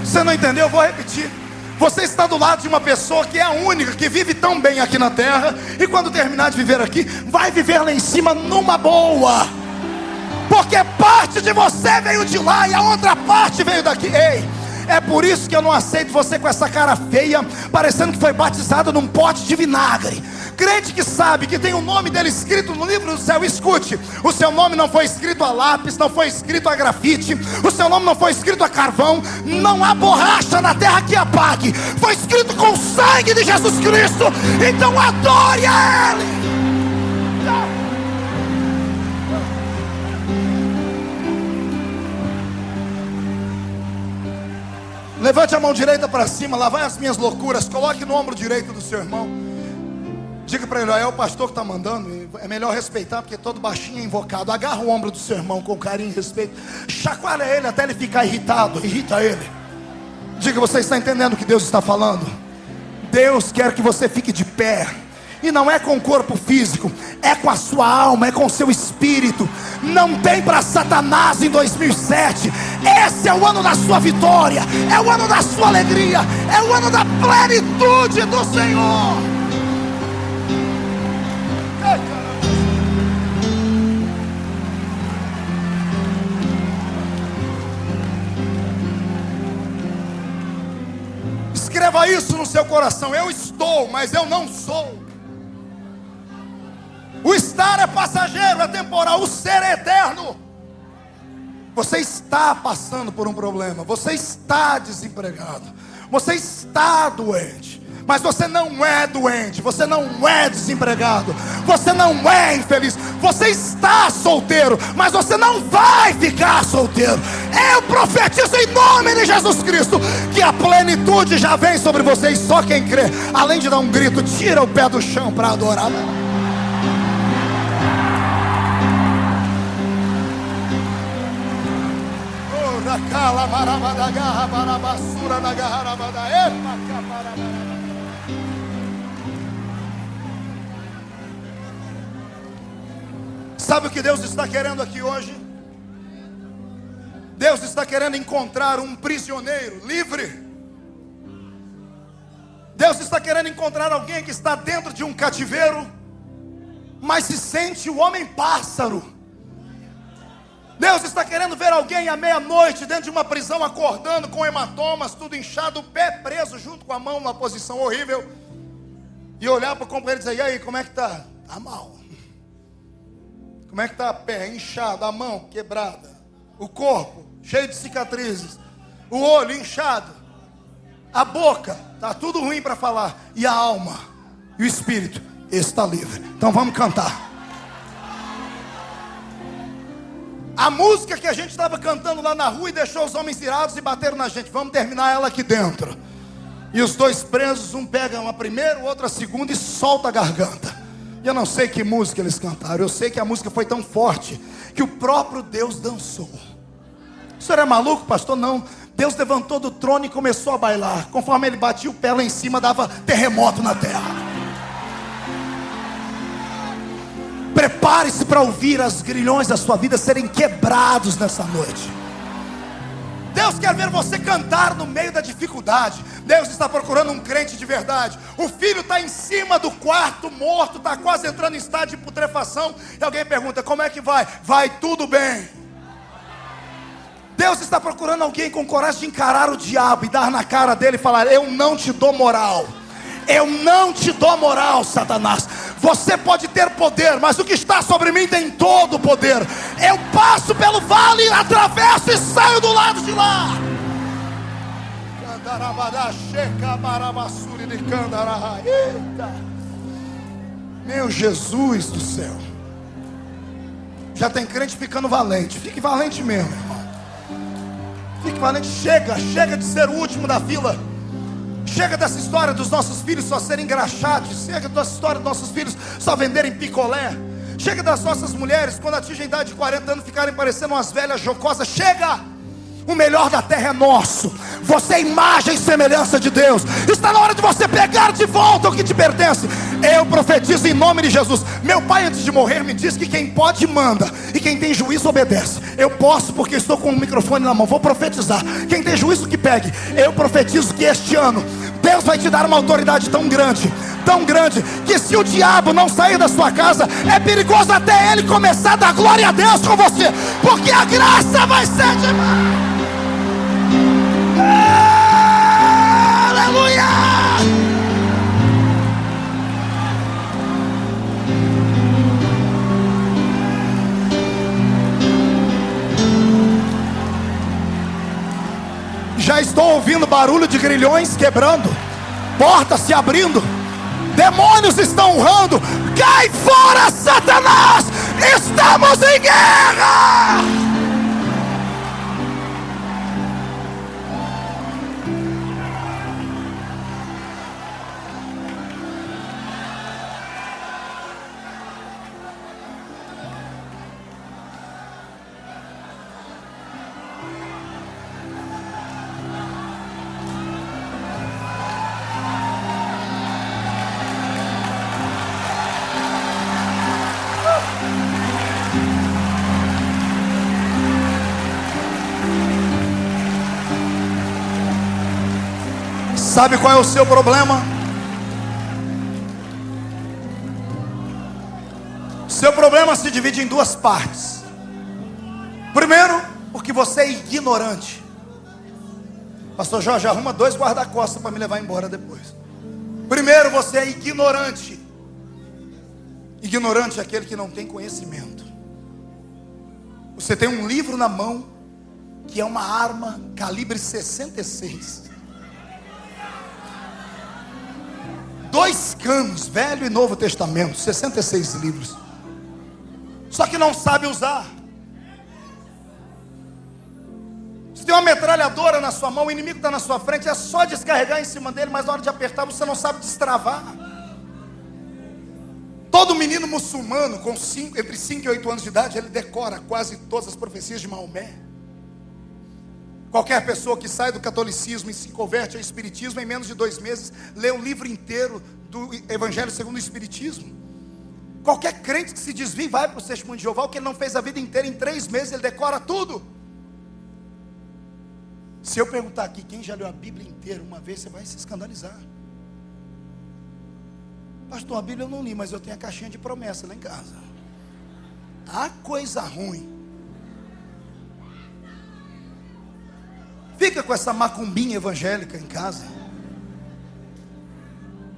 Você não entendeu? Eu vou repetir. Você está do lado de uma pessoa que é a única, que vive tão bem aqui na terra, e quando terminar de viver aqui, vai viver lá em cima numa boa. Porque parte de você veio de lá e a outra parte veio daqui. Ei, é por isso que eu não aceito você com essa cara feia, parecendo que foi batizado num pote de vinagre. Crente que sabe que tem o nome dele escrito no livro do céu, escute: o seu nome não foi escrito a lápis, não foi escrito a grafite, o seu nome não foi escrito a carvão, não há borracha na terra que apague, foi escrito com o sangue de Jesus Cristo. Então adore a Ele. Levante a mão direita para cima, lá vai as minhas loucuras, coloque no ombro direito do seu irmão. Diga para ele: ó, é o pastor que está mandando, é melhor respeitar, porque todo baixinho é invocado. Agarra o ombro do seu irmão com carinho e respeito, chacoalha ele até ele ficar irritado, irrita ele. Diga: você está entendendo o que Deus está falando? Deus quer que você fique de pé, e não é com o corpo físico, é com a sua alma, é com o seu espírito. Não tem para Satanás em 2007. Esse é o ano da sua vitória, é o ano da sua alegria, é o ano da plenitude do Senhor. Escreva isso no seu coração: eu estou, mas eu não sou. O estar é passageiro, é temporal. O ser é eterno. Você está passando por um problema. Você está desempregado. Você está doente. Mas você não é doente. Você não é desempregado. Você não é infeliz. Você está solteiro. Mas você não vai ficar solteiro. Eu profetizo em nome de Jesus Cristo que a plenitude já vem sobre você. E só quem crê, além de dar um grito, tira o pé do chão para adorar. Sabe o que Deus está querendo aqui hoje? Deus está querendo encontrar um prisioneiro livre. Deus está querendo encontrar alguém que está dentro de um cativeiro, mas se sente o homem pássaro. Deus está querendo ver alguém à meia-noite dentro de uma prisão, acordando com hematomas, tudo inchado, o pé preso junto com a mão numa posição horrível, e olhar para o companheiro e dizer: e aí, como é que está? Está mal. Como é que está? Pé inchado, a mão quebrada, o corpo cheio de cicatrizes, o olho inchado, a boca, está tudo ruim para falar, e a alma e o espírito está livre. Então vamos cantar. A música que a gente estava cantando lá na rua e deixou os homens irados e bateram na gente, vamos terminar ela aqui dentro. E os dois presos, um pega uma primeira, o outro a segunda e solta a garganta. E eu não sei que música eles cantaram. Eu sei que a música foi tão forte que o próprio Deus dançou. O senhor é maluco, pastor? Não. Deus levantou do trono e começou a bailar. Conforme ele batia o pé lá em cima, dava terremoto na terra. Prepare-se para ouvir os grilhões da sua vida serem quebrados nessa noite. Deus quer ver você cantar no meio da dificuldade. Deus está procurando um crente de verdade. O filho está em cima do quarto morto, está quase entrando em estado de putrefação, e alguém pergunta: como é que vai? Vai tudo bem. Deus está procurando alguém com coragem de encarar o diabo e dar na cara dele e falar: eu não te dou moral. Eu não te dou moral, Satanás. Você pode ter poder, mas o que está sobre mim tem todo o poder. Eu passo pelo vale, atravesso e saio do lado de lá. Eita. Meu Jesus do céu. Já tem crente ficando valente. Fique valente mesmo, irmão. Fique valente. Chega de ser o último da fila. Chega dessa história dos nossos filhos só serem engraxados. Chega dessa história dos nossos filhos só venderem picolé. Chega das nossas mulheres, quando atingem a idade de 40 anos, ficarem parecendo umas velhas jocosas. Chega! O melhor da terra é nosso. Você é imagem e semelhança de Deus. Está na hora de você pegar de volta o que te pertence. Eu profetizo em nome de Jesus. Meu pai, antes de morrer, me disse que quem pode manda, e quem tem juízo obedece. Eu posso, porque estou com o microfone na mão. Vou profetizar. Quem tem juízo que pegue. Eu profetizo que este ano Deus vai te dar uma autoridade tão grande, que se o diabo não sair da sua casa, é perigoso até ele começar a dar glória a Deus com você, porque a graça vai ser demais. Aleluia! Já estou ouvindo barulho de grilhões quebrando, portas se abrindo, demônios estão urrando. Cai fora, Satanás! Estamos em guerra! Sabe qual é o seu problema? Seu problema se divide em duas partes. Primeiro, porque você é ignorante. Pastor Jorge, arruma 2 guarda-costas para me levar embora depois. Primeiro, você é ignorante. Ignorante é aquele que não tem conhecimento. Você tem um livro na mão que é uma arma calibre 66. 2 canos, Velho e Novo Testamento, 66 livros. Só que não sabe usar. Você tem uma metralhadora na sua mão, o inimigo está na sua frente, é só descarregar em cima dele, mas na hora de apertar você não sabe destravar. Todo menino muçulmano com entre 5 e 8 anos de idade, ele decora quase todas as profecias de Maomé. Qualquer pessoa que sai do catolicismo e se converte ao espiritismo, em menos de 2 meses, lê o livro inteiro do Evangelho segundo o Espiritismo. Qualquer crente que se desvie vai para o Testemunho de Jeová, o que ele não fez a vida inteira, em 3 meses ele decora tudo. Se eu perguntar aqui, quem já leu a Bíblia inteira uma vez, você vai se escandalizar. Pastor, a Bíblia eu não li, mas eu tenho a caixinha de promessa lá em casa. Ah, coisa ruim. Fica com essa macumbinha evangélica em casa.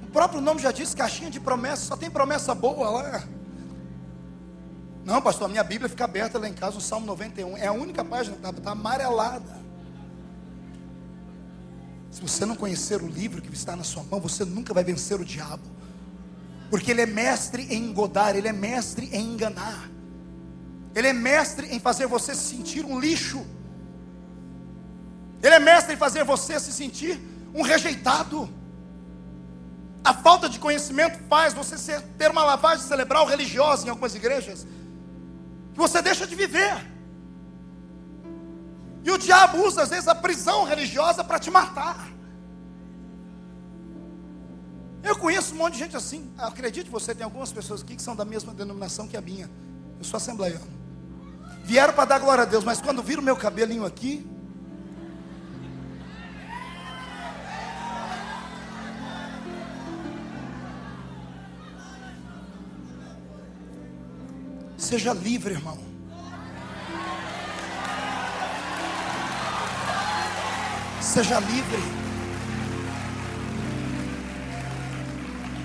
O próprio nome já diz, caixinha de promessa, só tem promessa boa lá. Não, pastor, a minha Bíblia fica aberta lá em casa, o Salmo 91. É a única página que está amarelada. Se você não conhecer o livro que está na sua mão, você nunca vai vencer o diabo. Porque ele é mestre em engodar, ele é mestre em enganar. Ele é mestre em fazer você se sentir um lixo. Ele é mestre em fazer você se sentir um rejeitado. A falta de conhecimento faz você ter uma lavagem cerebral religiosa em algumas igrejas, que você deixa de viver. E o diabo usa às vezes a prisão religiosa para te matar. Eu conheço um monte de gente assim. Acredite, você tem algumas pessoas aqui que são da mesma denominação que a minha. Eu sou assembleiano. Vieram para dar glória a Deus, mas quando viram o meu cabelinho aqui, seja livre, irmão. Seja livre.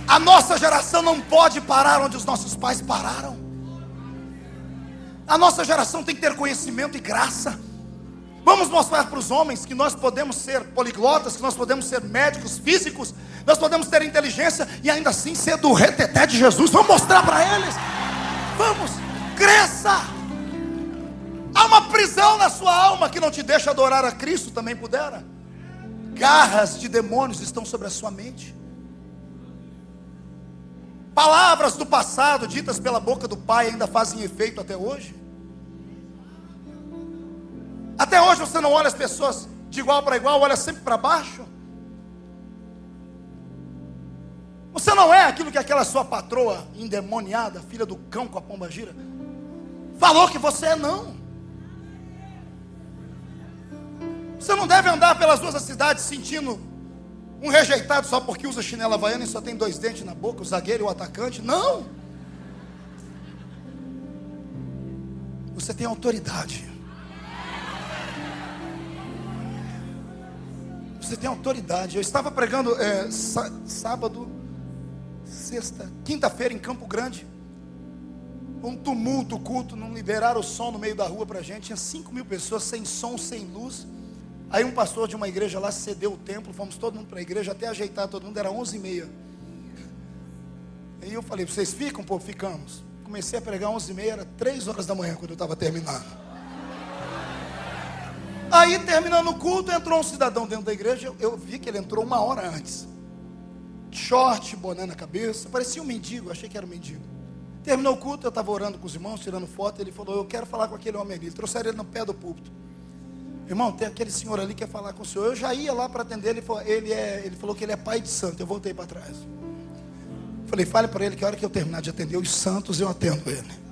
A nossa geração não pode parar onde os nossos pais pararam. A nossa geração tem que ter conhecimento e graça. Vamos mostrar para os homens que nós podemos ser poliglotas, que nós podemos ser médicos físicos, nós podemos ter inteligência e ainda assim ser do reteté de Jesus. Vamos mostrar para eles. Vamos, cresça. Há uma prisão na sua alma que não te deixa adorar a Cristo, também pudera. Garras de demônios estão sobre a sua mente. Palavras do passado ditas pela boca do pai ainda fazem efeito até hoje. Até hoje você não olha as pessoas de igual para igual, olha sempre para baixo. Você não é aquilo que aquela sua patroa endemoniada, filha do cão com a pomba gira, falou que você é, não. Você não deve andar pelas ruas da cidade sentindo um rejeitado só porque usa chinela havaiana e só tem 2 dentes na boca, o zagueiro e o atacante. Não. Você tem autoridade. Você tem autoridade. Eu estava pregando sábado, sexta, quinta-feira em Campo Grande. Um tumulto, o culto, não liberaram o som no meio da rua pra gente. Tinha 5.000 pessoas, sem som, sem luz. Aí um pastor de uma igreja lá cedeu o templo, fomos todo mundo para a igreja, até ajeitar todo mundo, era 11h30. Aí eu falei, vocês ficam? Pô, ficamos. Comecei a pregar 11h30, era 3 horas da manhã quando eu estava terminando. Aí terminando o culto, entrou um cidadão dentro da igreja, eu vi que ele entrou 1 hora antes. Short, boné na cabeça, parecia um mendigo, achei que era um mendigo. Terminou o culto, eu estava orando com os irmãos, tirando foto, ele falou, eu quero falar com aquele homem ali. Trouxeram ele no pé do púlpito. Irmão, tem aquele senhor ali que quer falar com o senhor. Eu já ia lá para atender, ele falou que ele é pai de santo. Eu voltei para trás. Falei, fale para ele que a hora que eu terminar de atender os santos, eu atendo ele.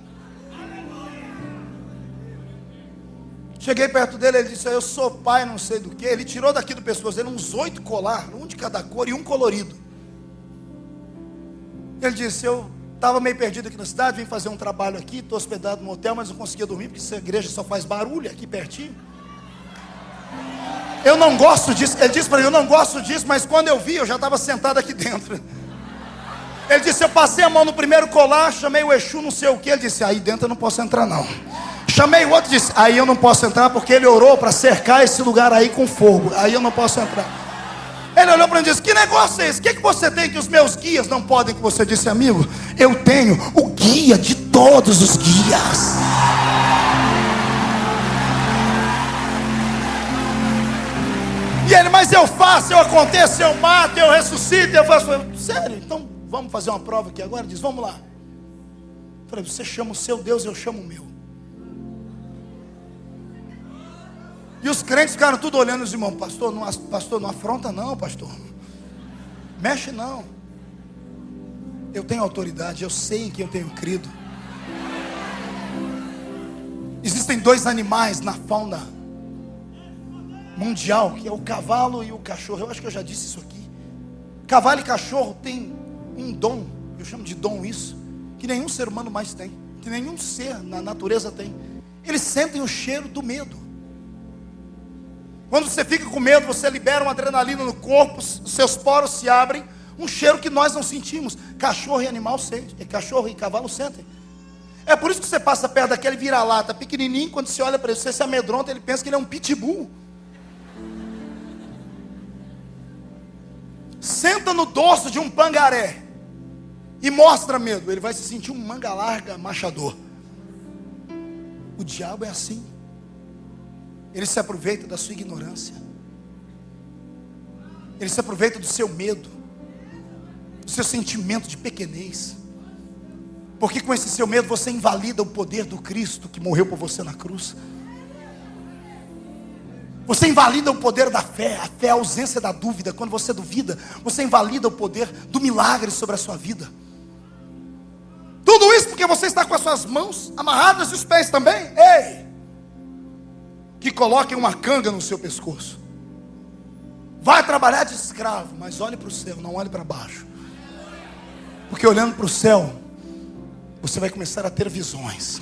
Cheguei perto dele, ele disse, eu sou pai não sei do que. Ele tirou daqui do pescoço dele uns 8 colar, um de cada cor e um colorido. Ele disse, eu estava meio perdido aqui na cidade, vim fazer um trabalho aqui, estou hospedado no hotel, mas não conseguia dormir, porque essa igreja só faz barulho aqui pertinho. Eu não gosto disso. Ele disse para mim, eu não gosto disso, mas quando eu vi, eu já estava sentado aqui dentro. Ele disse, eu passei a mão no primeiro colar, chamei o Exu, não sei o que. Ele disse, aí dentro eu não posso entrar não. Chamei o outro e disse, aí eu não posso entrar porque ele orou para cercar esse lugar aí com fogo. Aí eu não posso entrar. Ele olhou para mim e disse, que negócio é esse? O que você tem que os meus guias não podem? Que você disse, amigo, eu tenho o guia de todos os guias. E ele, mas eu faço, eu aconteço, eu mato, eu ressuscito, eu faço. Sério? Então vamos fazer uma prova aqui agora? Ele diz, vamos lá. Eu falei, você chama o seu Deus, eu chamo o meu. E os crentes ficaram tudo olhando os irmãos, pastor, não afronta não, pastor. Mexe não. Eu tenho autoridade, eu sei em quem eu tenho crido. Existem dois animais na fauna mundial, que é o cavalo e o cachorro. Eu acho que eu já disse isso aqui. Cavalo e cachorro têm um dom, eu chamo de dom isso, que nenhum ser humano mais tem, que nenhum ser na natureza tem. Eles sentem o cheiro do medo. Quando você fica com medo, você libera uma adrenalina no corpo, os seus poros se abrem, um cheiro que nós não sentimos. Cachorro e animal sentem, cachorro e cavalo sentem. É por isso que você passa perto daquele vira-lata pequenininho, quando você olha para ele, você se amedronta, ele pensa que ele é um pitbull. Senta no dorso de um pangaré e mostra medo, ele vai se sentir um manga larga machador. O diabo é assim. Ele se aproveita da sua ignorância. Ele se aproveita do seu medo, do seu sentimento de pequenez. Porque com esse seu medo você invalida o poder do Cristo que morreu por você na cruz. Você invalida o poder da fé. A fé é a ausência da dúvida. Quando você duvida, você invalida o poder do milagre sobre a sua vida. Tudo isso porque você está com as suas mãos amarradas e os pés também. Ei! Que coloquem uma canga no seu pescoço. Vai trabalhar de escravo, mas olhe para o céu, não olhe para baixo. Porque olhando para o céu, você vai começar a ter visões.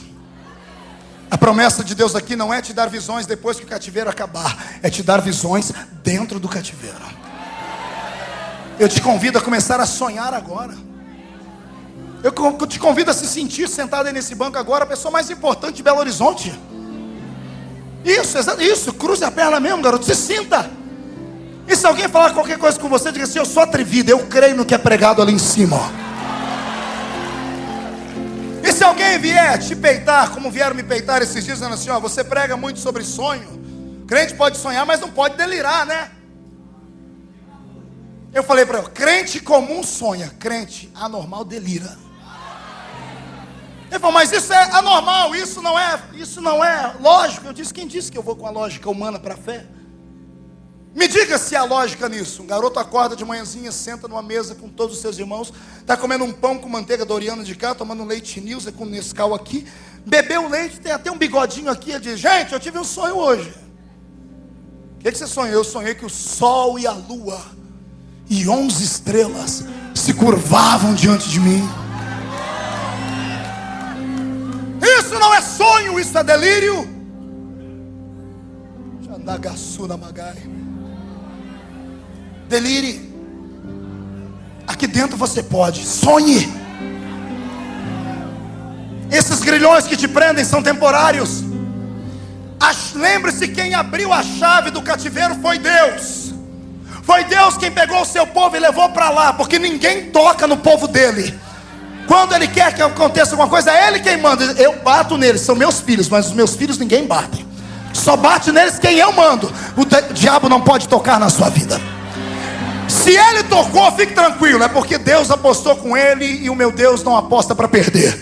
A promessa de Deus aqui não é te dar visões depois que o cativeiro acabar, é te dar visões dentro do cativeiro. Eu te convido a começar a sonhar agora. Eu te convido a se sentir sentado aí nesse banco agora, a pessoa mais importante de Belo Horizonte. Isso, cruze a perna mesmo, garoto, se sinta. E se alguém falar qualquer coisa com você, diga assim, eu sou atrevido, eu creio no que é pregado ali em cima. E se alguém vier te peitar, como vieram me peitar esses dias, dizendo assim, ó, você prega muito sobre sonho. Crente pode sonhar, mas não pode delirar, né? Eu falei para ele, crente comum sonha, crente anormal delira. Ele falou, mas isso é anormal, isso não é lógico. Eu disse, quem disse que eu vou com a lógica humana para a fé? Me diga se há lógica nisso. Um garoto acorda de manhãzinha, senta numa mesa com todos os seus irmãos, está comendo um pão com manteiga doriana de cá, tomando um leite Nilza com Nescau aqui, bebeu o leite, tem até um bigodinho aqui, ele diz, gente, eu tive um sonho hoje. O que você sonhou? Eu sonhei que o sol e a lua e 11 estrelas se curvavam diante de mim. Isso não é sonho, isso é delírio. Delire. Aqui dentro você pode. Sonhe. Esses grilhões que te prendem são temporários. Lembre-se, quem abriu a chave do cativeiro foi Deus. Foi Deus quem pegou o seu povo e levou para lá, porque ninguém toca no povo dele. Quando ele quer que aconteça alguma coisa, é ele quem manda. Eu bato neles, são meus filhos, mas os meus filhos ninguém bate. Só bate neles quem eu mando. O diabo não pode tocar na sua vida. Se ele tocou, fique tranquilo, é porque Deus apostou com ele e o meu Deus não aposta para perder.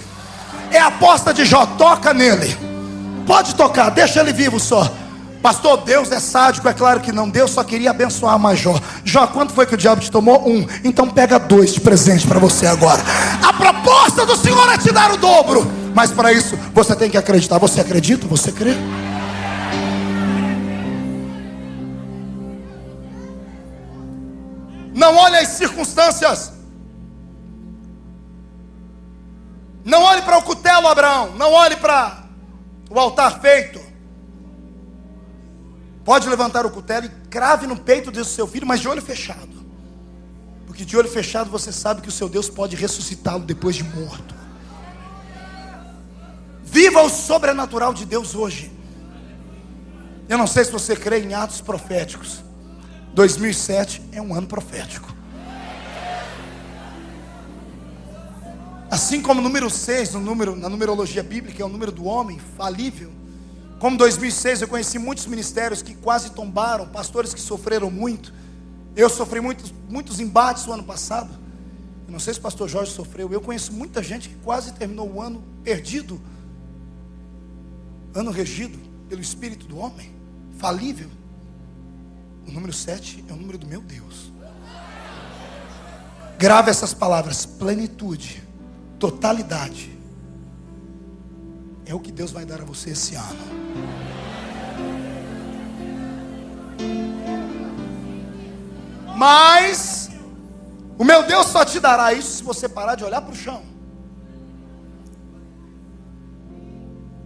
É a aposta de Jó, toca nele. Pode tocar, deixa ele vivo só. Pastor, Deus é sádico? É claro que não. Deus só queria abençoar mais Jó. Jó, quanto foi que o diabo te tomou? 1. Então pega 2 de presente para você agora. A proposta do Senhor é te dar o dobro. Mas para isso você tem que acreditar. Você acredita? Você crê? Não olhe as circunstâncias. Não olhe para o cutelo, Abraão. Não olhe para o altar feito. Pode levantar o cutelo e crave no peito do seu filho, mas de olho fechado. Porque de olho fechado você sabe que o seu Deus pode ressuscitá-lo depois de morto. Viva o sobrenatural de Deus hoje. Eu não sei se você crê em atos proféticos. 2007 é um ano profético. Assim como o número 6, na numerologia bíblica, é o número do homem falível. Como 2006 eu conheci muitos ministérios que quase tombaram, pastores que sofreram muito. Eu sofri muitos embates no ano passado. Eu não sei se o pastor Jorge sofreu. Eu conheço muita gente que quase terminou o ano perdido. Ano regido pelo espírito do homem, falível. O número 7 é o número do meu Deus. Grave essas palavras: plenitude, totalidade. É o que Deus vai dar a você esse ano. Mas o meu Deus só te dará isso se você parar de olhar para o chão.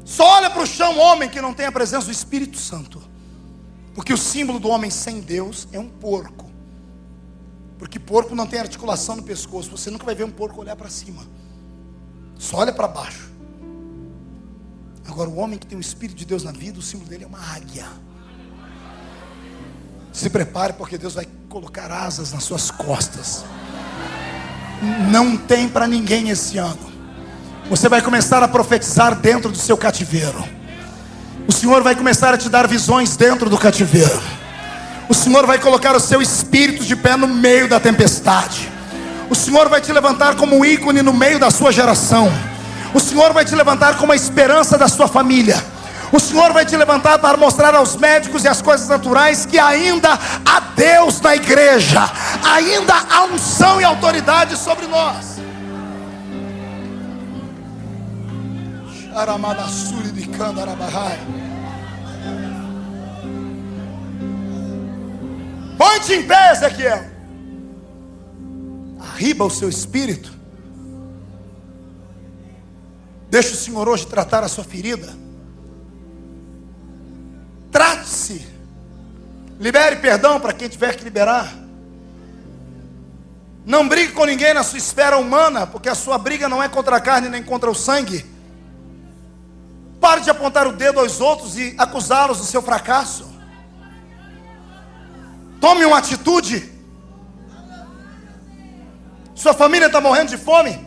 Só olha para o chão, homem que não tem a presença do Espírito Santo. Porque o símbolo do homem sem Deus é um porco. Porque porco não tem articulação no pescoço. Você nunca vai ver um porco olhar para cima. Só olha para baixo. Agora o homem que tem o Espírito de Deus na vida, o símbolo dele é uma águia. Se prepare, porque Deus vai colocar asas nas suas costas. Não tem para ninguém esse ano. Você vai começar a profetizar dentro do seu cativeiro. O Senhor vai começar a te dar visões dentro do cativeiro. O Senhor vai colocar o seu espírito de pé no meio da tempestade. O Senhor vai te levantar como um ícone no meio da sua geração. O Senhor vai te levantar como a esperança da sua família. O Senhor vai te levantar para mostrar aos médicos e às coisas naturais que ainda há Deus na igreja. Ainda há unção e autoridade sobre nós. Põe-te em pé, Ezequiel. Arriba o seu espírito. Deixa o Senhor hoje tratar a sua ferida. Trate-se. Libere perdão para quem tiver que liberar. Não brigue com ninguém na sua esfera humana, porque a sua briga não é contra a carne nem contra o sangue. Pare de apontar o dedo aos outros e acusá-los do seu fracasso. Tome uma atitude. Sua família está morrendo de fome.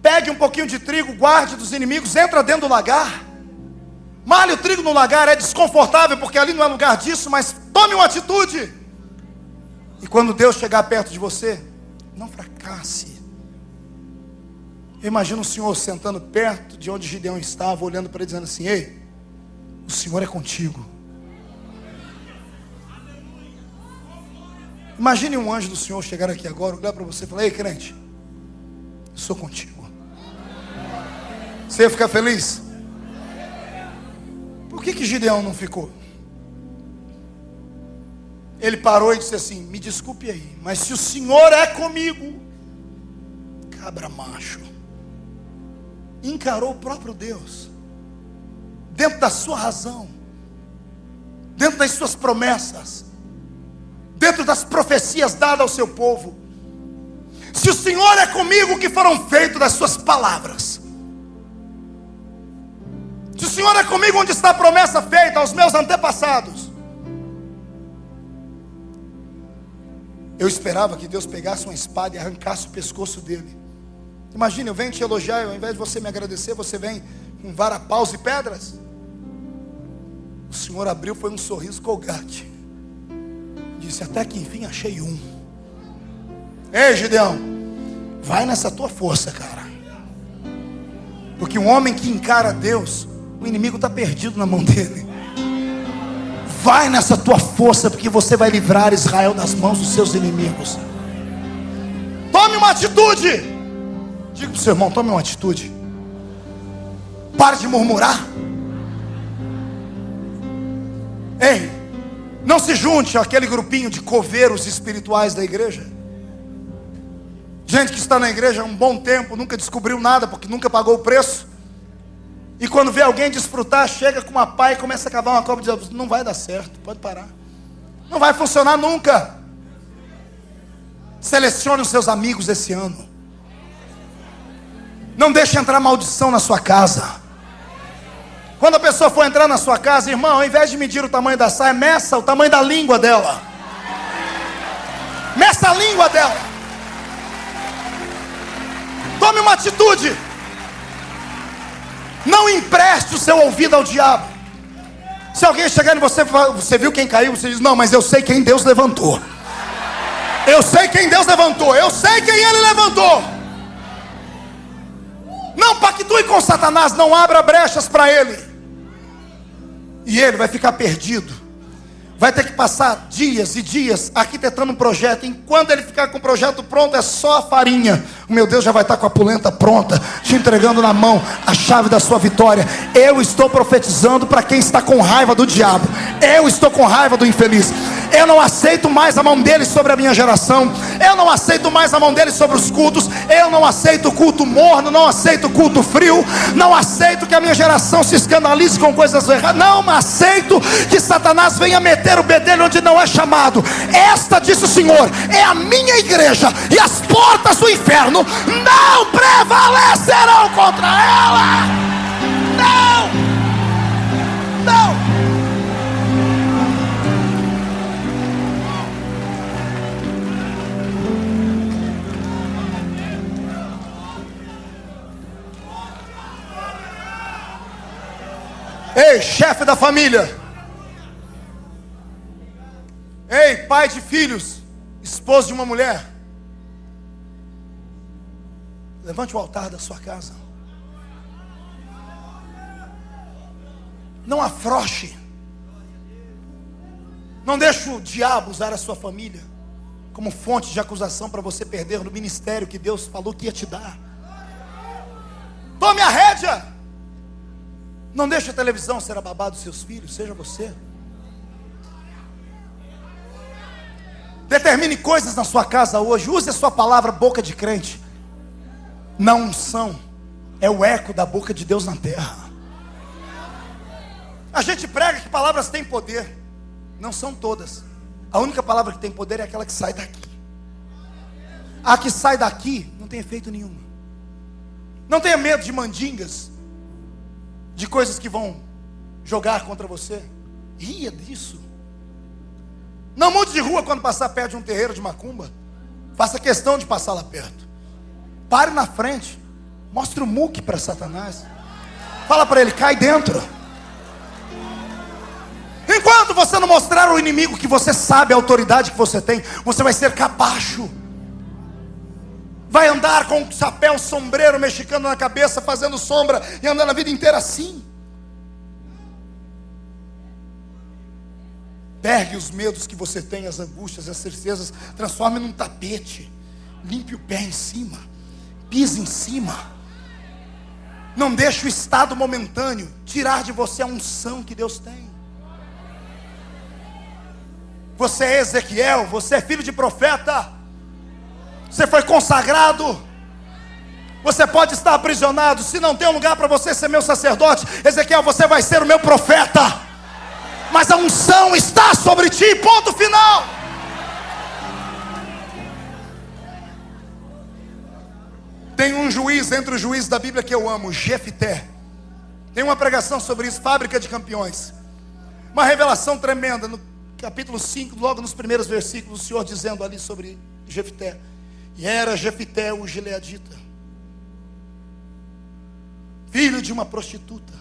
Pegue um pouquinho de trigo, guarde dos inimigos, entra dentro do lagar. Malhe o trigo no lagar, é desconfortável porque ali não é lugar disso, mas tome uma atitude. E quando Deus chegar perto de você, não fracasse. Eu imagino o Senhor sentando perto de onde Gideão estava, olhando para ele dizendo assim: ei, o Senhor é contigo. Imagine um anjo do Senhor chegar aqui agora, olhar para você e falar: ei, crente, eu sou contigo. Você ia ficar feliz? Por que Gideão não ficou? Ele parou e disse assim: me desculpe aí, mas se o Senhor é comigo, cabra macho. Encarou o próprio Deus, dentro da sua razão, dentro das suas promessas, dentro das profecias dadas ao seu povo. Se o Senhor é comigo, o que foram feitos das suas palavras? Se o Senhor é comigo, onde está a promessa feita aos meus antepassados? Eu esperava que Deus pegasse uma espada e arrancasse o pescoço dele. Imagina, eu venho te elogiar, ao invés de você me agradecer, você vem com varapaus e pedras. O Senhor abriu, foi um sorriso colgate. Disse: até que enfim achei um. Ei, Gideão, vai nessa tua força, cara. Porque um homem que encara Deus, o inimigo está perdido na mão dele. Vai nessa tua força, porque você vai livrar Israel das mãos dos seus inimigos. Tome uma atitude. Diga para o seu irmão: tome uma atitude. Pare de murmurar. Ei, não se junte àquele grupinho de coveiros espirituais da igreja. Gente que está na igreja há um bom tempo, nunca descobriu nada, porque nunca pagou o preço. E quando vê alguém desfrutar, chega com uma pá e começa a cavar uma cova e diz: não vai dar certo, pode parar. Não vai funcionar nunca. Selecione os seus amigos esse ano. Não deixe entrar maldição na sua casa. Quando a pessoa for entrar na sua casa, irmão, ao invés de medir o tamanho da saia, meça o tamanho da língua dela. Meça a língua dela. Tome uma atitude. Não empreste o seu ouvido ao diabo. Se alguém chegar em você, você viu quem caiu? Você diz, não, mas eu sei quem Deus levantou. Eu sei quem Deus levantou. Eu sei quem Ele levantou. Não pactue com Satanás. Não abra brechas para ele. E ele vai ficar perdido. Vai ter que passar dias e dias arquitetando um projeto. Enquanto ele ficar com o projeto pronto, é só a farinha. O meu Deus já vai estar com a polenta pronta, te entregando na mão a chave da sua vitória. Eu estou profetizando para quem está com raiva do diabo. Eu estou com raiva do infeliz. Eu não aceito mais a mão dele sobre a minha geração. Eu não aceito mais a mão dele sobre os cultos. Eu não aceito culto morno. Não aceito culto frio. Não aceito que a minha geração se escandalize com coisas erradas. Não aceito que Satanás venha meter o bedelho onde não é chamado. Esta, disse o Senhor, é a minha igreja, e as portas do inferno não prevalecerão contra ela. Não. Não. Ei, chefe da família. Ei, pai de filhos, esposo de uma mulher. Levante o altar da sua casa. Não afrouxe. Não deixe o diabo usar a sua família como fonte de acusação para você perder no ministério que Deus falou que ia te dar. Tome a rédea. Não deixe a televisão ser a babá dos seus filhos, seja você. Determine coisas na sua casa hoje. Use a sua palavra boca de crente. Na unção é o eco da boca de Deus na terra. A gente prega que palavras têm poder. Não são todas. A única palavra que tem poder é aquela que sai daqui. A que sai daqui não tem efeito nenhum. Não tenha medo de mandingas, de coisas que vão jogar contra você. Ria disso. Não mude de rua quando passar perto de um terreiro de macumba. Faça questão de passar lá perto. Pare na frente. Mostre o muque para Satanás. Fala para ele, cai dentro. Enquanto você não mostrar ao inimigo que você sabe a autoridade que você tem, você vai ser capacho. Vai andar com um chapéu sombreiro mexicano na cabeça, fazendo sombra, e andando a vida inteira assim. Pegue os medos que você tem, as angústias, as certezas, transforme num tapete. Limpe o pé em cima. Pise em cima. Não deixe o estado momentâneo tirar de você a unção que Deus tem. Você é Ezequiel, você é filho de profeta. Você foi consagrado. Você pode estar aprisionado. Se não tem um lugar para você ser meu sacerdote, Ezequiel, você vai ser o meu profeta. Mas a unção está sobre ti, ponto final. Tem um juiz entre os juízes da Bíblia que eu amo, Jefté. Tem uma pregação sobre isso, Fábrica de Campeões. Uma revelação tremenda, no capítulo 5, logo nos primeiros versículos, o Senhor dizendo ali sobre Jefté. E era Jefté o gileadita, filho de uma prostituta,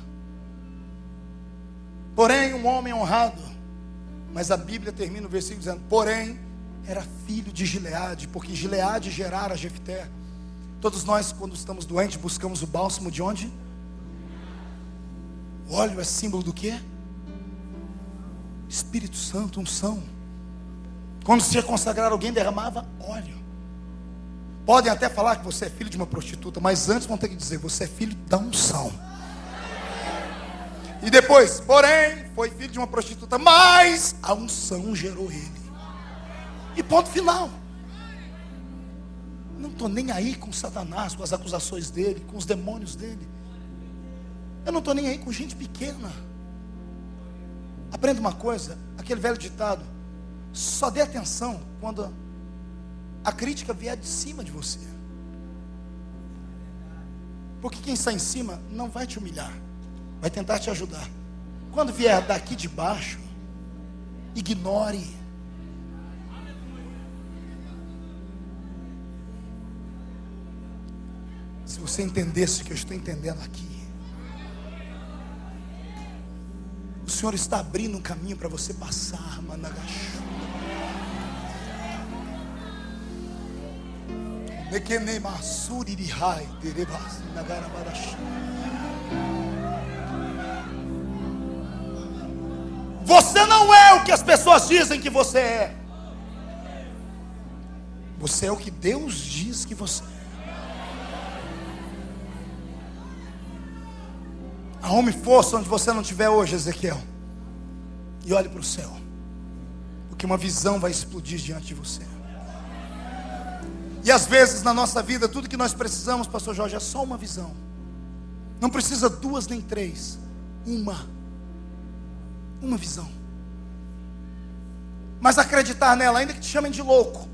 porém um homem honrado. Mas a Bíblia termina o versículo dizendo, porém era filho de Gileade, porque Gileade gerara Jefté. Todos nós, quando estamos doentes, buscamos o bálsamo de onde? O óleo é símbolo do quê? Espírito Santo, unção. Quando se ia consagrar alguém, derramava óleo. Podem até falar que você é filho de uma prostituta, mas antes vão ter que dizer, você é filho da unção. E depois, porém, foi filho de uma prostituta, mas a unção gerou ele. E ponto final. Não estou nem aí com Satanás, com as acusações dele, com os demônios dele. Eu não estou nem aí com gente pequena. Aprenda uma coisa, aquele velho ditado, só dê atenção quando a crítica vier de cima de você. Porque quem está em cima não vai te humilhar, vai tentar te ajudar. Quando vier daqui de baixo, ignore. Se você entendesse o que eu estou entendendo aqui, o Senhor está abrindo um caminho para você passar, Managachu. Você não é o que as pessoas dizem que você é. Você é o que Deus diz que você é. Arrume força onde você não estiver hoje, Ezequiel, e olhe para o céu, porque uma visão vai explodir diante de você. E às vezes na nossa vida, tudo que nós precisamos, pastor Jorge, é só uma visão. Não precisa duas nem três. Uma visão. Mas acreditar nela, ainda que te chamem de louco,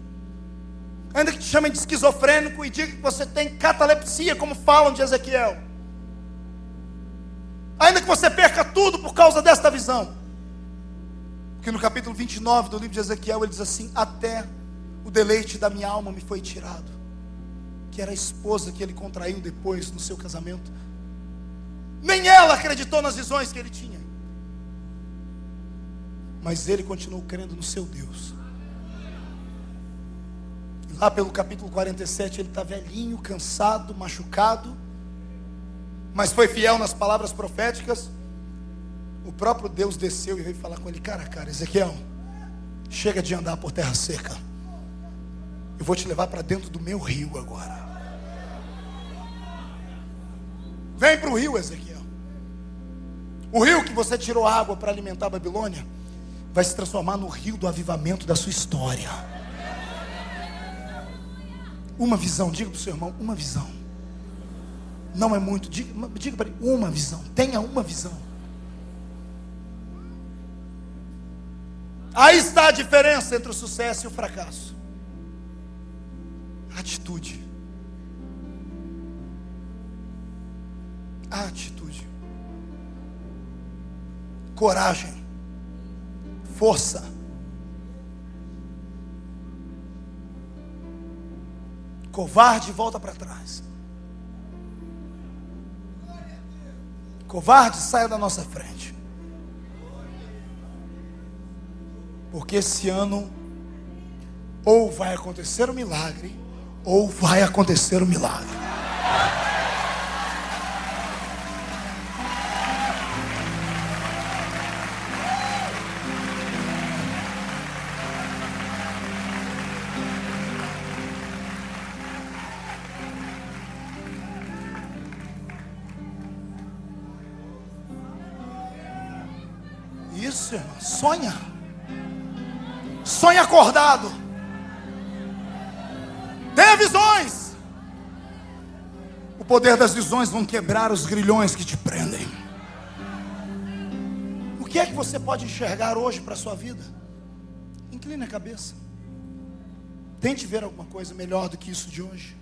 ainda que te chamem de esquizofrênico e digam que você tem catalepsia, como falam de Ezequiel, ainda que você perca tudo por causa desta visão. Porque no capítulo 29 do livro de Ezequiel, ele diz assim: até o deleite da minha alma me foi tirado, que era a esposa que ele contraiu depois no seu casamento. Nem ela acreditou nas visões que ele tinha, mas ele continuou crendo no seu Deus. E lá pelo capítulo 47, ele está velhinho, cansado, machucado, mas foi fiel nas palavras proféticas. O próprio Deus desceu e veio falar com ele cara a cara: Ezequiel, chega de andar por terra seca, eu vou te levar para dentro do meu rio agora. Vem para o rio, Ezequiel. O rio que você tirou água para alimentar a Babilônia vai se transformar no rio do avivamento da sua história. Uma visão, diga para o seu irmão, uma visão. Não é muito, diga para ele, uma visão. Tenha uma visão. Aí está a diferença entre o sucesso e o fracasso. Atitude. Atitude. Coragem. Força. Covarde volta para trás. Covarde, saia da nossa frente. Porque esse ano ou vai acontecer um milagre, ou vai acontecer um milagre. Isso, irmão, sonha. Sonha acordado. Tenha visões. O poder das visões vão quebrar os grilhões que te prendem. O que é que você pode enxergar hoje para a sua vida? Incline a cabeça. Tente ver alguma coisa melhor do que isso de hoje.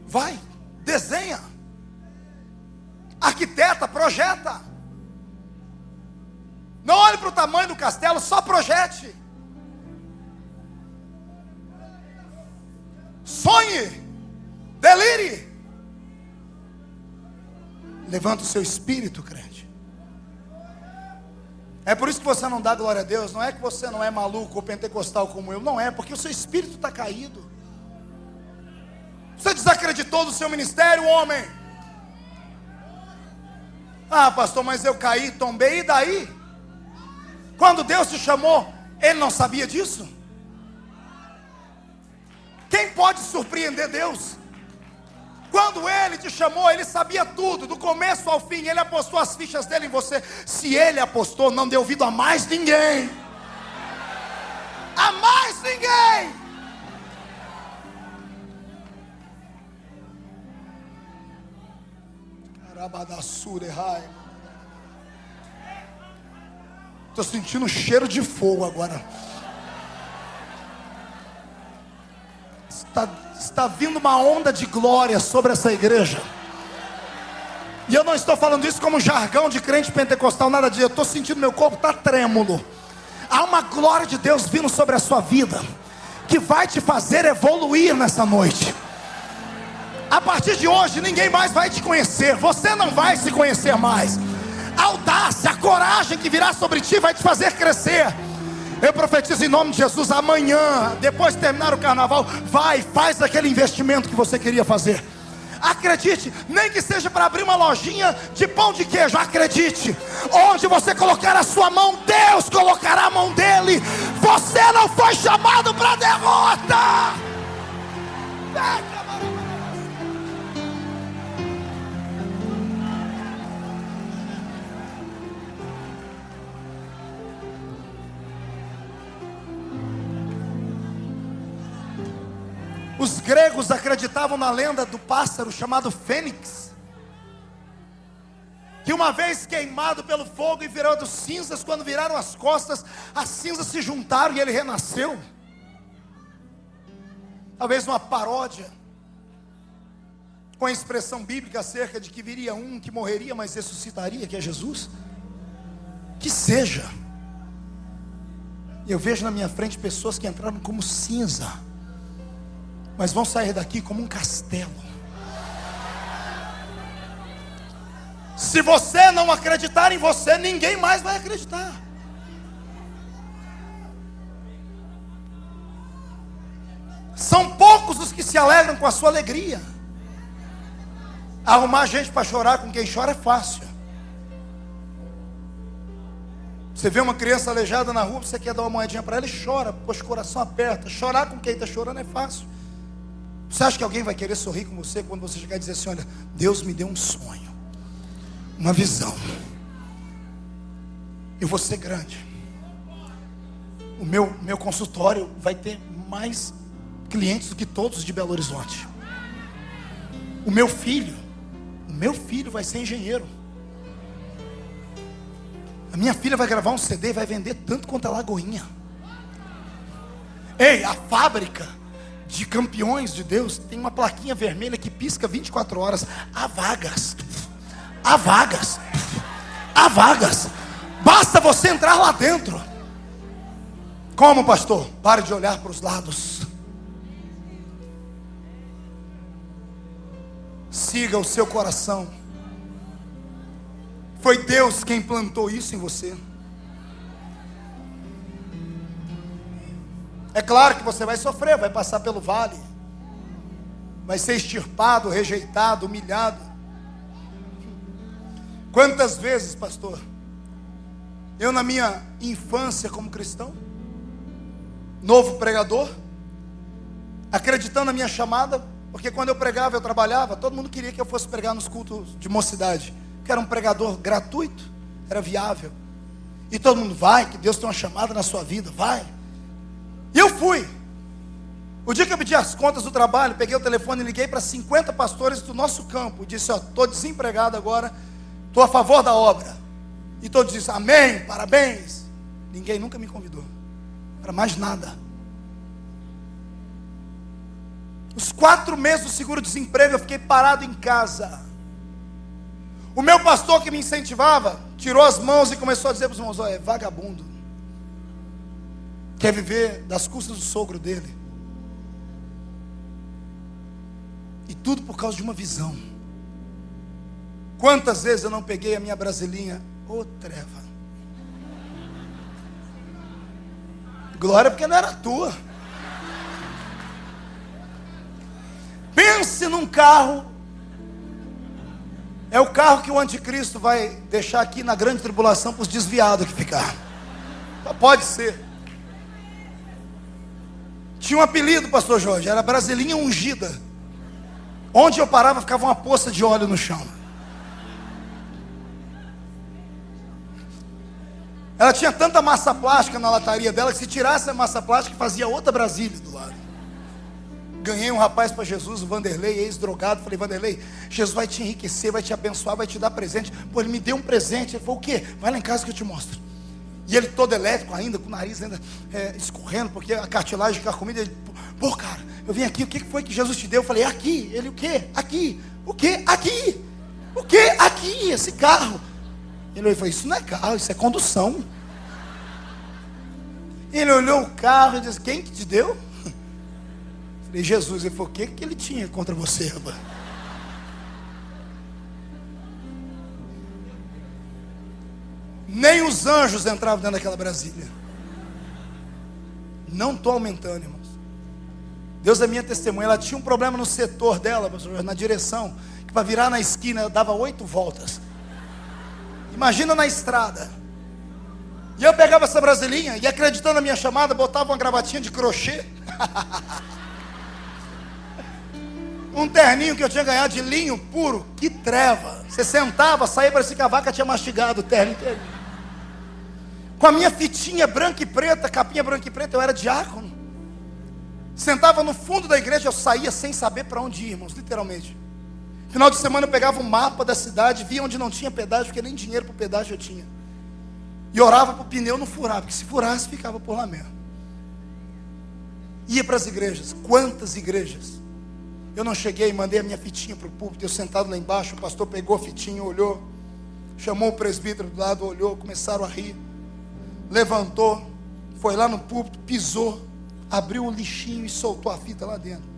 Vai, desenha. Arquiteta, projeta. Não olhe para o tamanho do castelo, só projete. Sonhe, delire. Levanta o seu espírito, crente. É por isso que você não dá glória a Deus. Não é que você não é maluco ou pentecostal como eu. Não é, porque o seu espírito está caído. Você desacreditou do seu ministério, homem. Ah, pastor, mas eu caí, tombei, e daí? Quando Deus te chamou, Ele não sabia disso? Quem pode surpreender Deus? Quando Ele te chamou, Ele sabia tudo, do começo ao fim. Ele apostou as fichas dele em você. Se Ele apostou, não dê ouvido a mais ninguém. A mais ninguém. Estou sentindo um cheiro de fogo agora. Está vindo uma onda de glória sobre essa igreja. E eu não estou falando isso como jargão de crente pentecostal, nada disso. Eu estou sentindo, meu corpo está trêmulo. Há uma glória de Deus vindo sobre a sua vida, que vai te fazer evoluir nessa noite. A partir de hoje, ninguém mais vai te conhecer. Você não vai se conhecer mais. A audácia, a coragem que virá sobre ti vai te fazer crescer. Eu profetizo em nome de Jesus, amanhã, depois de terminar o carnaval, faz aquele investimento que você queria fazer. Acredite, nem que seja para abrir uma lojinha de pão de queijo. Acredite, onde você colocar a sua mão, Deus colocará a mão dele. Você não foi chamado para derrota. Os gregos acreditavam na lenda do pássaro chamado Fênix, que uma vez queimado pelo fogo e virando cinzas, quando viraram as costas, as cinzas se juntaram e ele renasceu. Talvez uma paródia com a expressão bíblica acerca de que viria um que morreria, mas ressuscitaria, que é Jesus. Que seja. Eu vejo na minha frente pessoas que entraram como cinza, mas vão sair daqui como um castelo. Se você não acreditar em você, ninguém mais vai acreditar. São poucos os que se alegram com a sua alegria. Arrumar gente para chorar com quem chora é fácil. Você vê uma criança aleijada na rua, você quer dar uma moedinha para ela e chora, poxa, o coração aperta. Chorar com quem está chorando é fácil. Você acha que alguém vai querer sorrir com você quando você chegar e dizer assim: olha, Deus me deu um sonho, uma visão, eu vou ser grande, o meu consultório vai ter mais clientes do que todos de Belo Horizonte, o meu filho vai ser engenheiro, a minha filha vai gravar um CD e vai vender tanto quanto a Lagoinha. Ei, a fábrica de campeões de Deus tem uma plaquinha vermelha que pisca 24 horas. Há vagas. Há vagas. Há vagas. Basta você entrar lá dentro. Como, pastor? Pare de olhar para os lados. Siga o seu coração. Foi Deus quem plantou isso em você. É claro que você vai sofrer, vai passar pelo vale, vai ser extirpado, rejeitado, humilhado. Quantas vezes, pastor, eu na minha infância como cristão, novo pregador, acreditando na minha chamada, porque quando eu pregava, eu trabalhava, todo mundo queria que eu fosse pregar nos cultos de mocidade, que era um pregador gratuito, era viável, e todo mundo vai, que Deus tem uma chamada na sua vida, vai. E eu fui. O dia que eu pedi as contas do trabalho, peguei o telefone e liguei para 50 pastores do nosso campo. E disse: ó, estou desempregado agora, estou a favor da obra. E todos disseram: amém, parabéns. Ninguém nunca me convidou para mais nada. Os 4 meses do seguro-desemprego eu fiquei parado em casa. O meu pastor que me incentivava tirou as mãos e começou a dizer para os irmãos: ó, é vagabundo, quer viver das custas do sogro dele. E tudo por causa de uma visão. Quantas vezes eu não peguei a minha brasilinha? Ô treva, glória, porque não era tua. Pense num carro. É o carro que o anticristo vai deixar aqui na grande tribulação para os desviados que ficar. Pode ser. Tinha um apelido, pastor Jorge, era Brasilinha Ungida. Onde eu parava ficava uma poça de óleo no chão. Ela tinha tanta massa plástica na lataria dela que se tirasse a massa plástica fazia outra Brasília do lado. Ganhei um rapaz para Jesus, o Vanderlei, ex-drogado. Falei: Vanderlei, Jesus vai te enriquecer, vai te abençoar, vai te dar presente. Pô, ele me deu um presente. Ele falou: o quê? Vai lá em casa que eu te mostro. E ele todo elétrico ainda, com o nariz ainda escorrendo, porque a cartilagem carcomida. Ele, pô, cara, eu vim aqui, o que foi que Jesus te deu? Eu falei, aqui. Ele, o quê? Aqui. O quê? Aqui. O quê? Aqui, esse carro. Ele falou, isso não é carro, isso é condução. Ele olhou o carro e disse, quem que te deu? Eu falei, Jesus. Ele falou, o que ele tinha contra você, rapaz? Nem os anjos entravam dentro daquela Brasília. Não estou aumentando, irmãos. Deus é minha testemunha. Ela tinha um problema no setor dela, pastor, na direção, que para virar na esquina ela dava 8 voltas. Imagina na estrada. E eu pegava essa brasilinha e, acreditando na minha chamada, botava uma gravatinha de crochê. Um terninho que eu tinha ganhado de linho puro. Que treva. Você sentava, saía, parecia que a vaca tinha mastigado o terno inteiro. Com a minha fitinha branca e preta, capinha branca e preta, eu era diácono. Sentava no fundo da igreja, eu saía sem saber para onde ir, irmãos, literalmente. Final de semana eu pegava um mapa da cidade, via onde não tinha pedágio, porque nem dinheiro para o pedágio eu tinha. E orava para o pneu não furar, porque se furasse, ficava por lá mesmo. Ia para as igrejas. Quantas igrejas? Eu não cheguei, mandei a minha fitinha para o púlpito, eu sentado lá embaixo, o pastor pegou a fitinha, olhou, chamou o presbítero do lado, olhou, começaram a rir. Levantou, foi lá no púlpito, pisou, abriu o lixinho e soltou a fita lá dentro.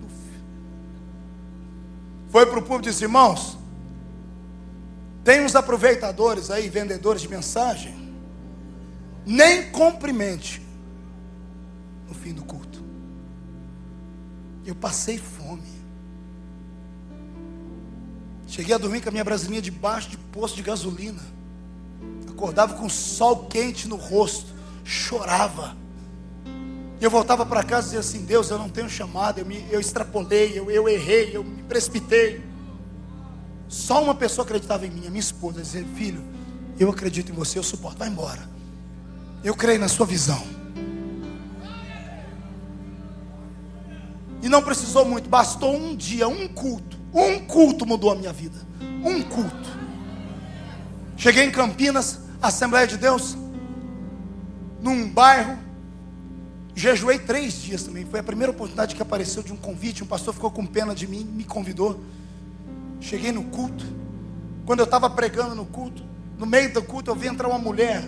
Foi para o púlpito e disse, irmãos, tem uns aproveitadores aí, vendedores de mensagem, nem cumprimente no fim do culto. Eu passei fome. Cheguei a dormir com a minha brasilinha debaixo de poço de gasolina. Acordava com sol quente no rosto, chorava. E eu voltava para casa e dizia assim, Deus, eu não tenho chamado, eu extrapolei, eu errei, eu me precipitei. Só uma pessoa acreditava em mim, a minha esposa, dizia, filho, eu acredito em você, eu suporto, vai embora. Eu creio na sua visão. E não precisou muito, bastou um dia, um culto mudou a minha vida. Um culto. Cheguei em Campinas, Assembleia de Deus, num bairro, jejuei 3 dias também. Foi a primeira oportunidade que apareceu de um convite. Um pastor ficou com pena de mim, me convidou. Cheguei no culto. Quando eu estava pregando no culto, no meio do culto eu vi entrar uma mulher,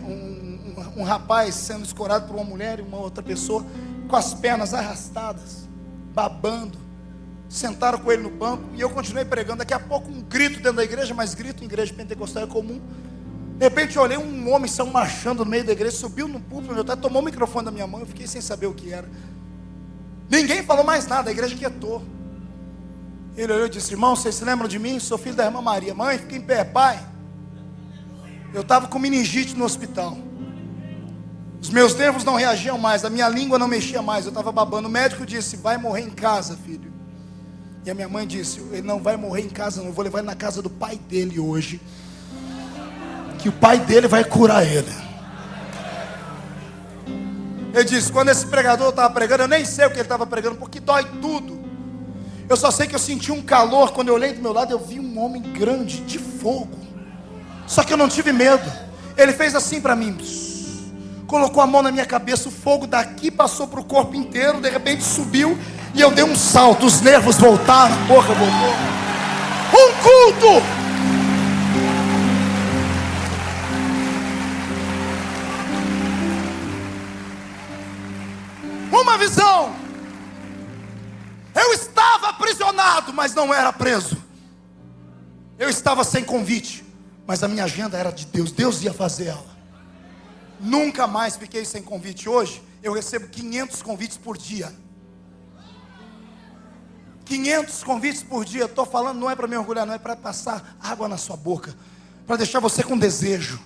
um rapaz sendo escorado por uma mulher e uma outra pessoa, com as pernas arrastadas, babando. Sentaram com ele no banco e eu continuei pregando. Daqui a pouco um grito dentro da igreja, mas grito em igreja pentecostal é comum. De repente eu olhei um homem saiu marchando no meio da igreja, subiu no púlpito, meu pai tomou o microfone da minha mão, eu fiquei sem saber o que era. Ninguém falou mais nada, a igreja quietou. Ele olhou e disse, irmão, vocês se lembram de mim? Sou filho da irmã Maria. Mãe, fica em pé. Pai, eu estava com meningite no hospital. Os meus nervos não reagiam mais, a minha língua não mexia mais, eu estava babando. O médico disse, vai morrer em casa, filho. E a minha mãe disse, ele não vai morrer em casa, não, eu vou levar ele na casa do pai dele hoje, que o pai dele vai curar ele. Ele disse, quando esse pregador estava pregando, eu nem sei o que ele estava pregando, porque dói tudo. Eu só sei que eu senti um calor. Quando eu olhei do meu lado, eu vi um homem grande, de fogo. Só que eu não tive medo. Ele fez assim para mim, colocou a mão na minha cabeça, o fogo daqui passou para o corpo inteiro, de repente subiu, e eu dei um salto, os nervos voltaram, a boca voltou. Um culto! Uma visão. Eu estava aprisionado, mas não era preso. Eu estava sem convite, mas a minha agenda era de Deus. Deus ia fazer ela. Nunca mais fiquei sem convite. Hoje eu recebo 500 convites por dia. 500 convites por dia. Estou falando, não é para me orgulhar, não é para passar água na sua boca, para deixar você com desejo.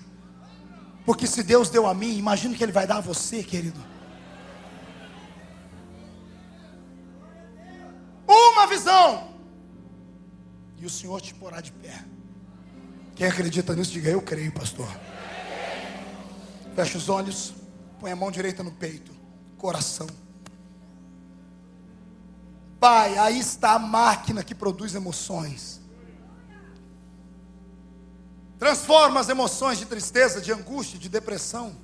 Porque se Deus deu a mim, imagina que Ele vai dar a você, querido. Uma visão, e o Senhor te porá de pé. Quem acredita nisso, diga, eu creio, pastor. Fecha os olhos, põe a mão direita no peito, coração. Pai, aí está a máquina que produz emoções. Transforma as emoções de tristeza, de angústia, de depressão,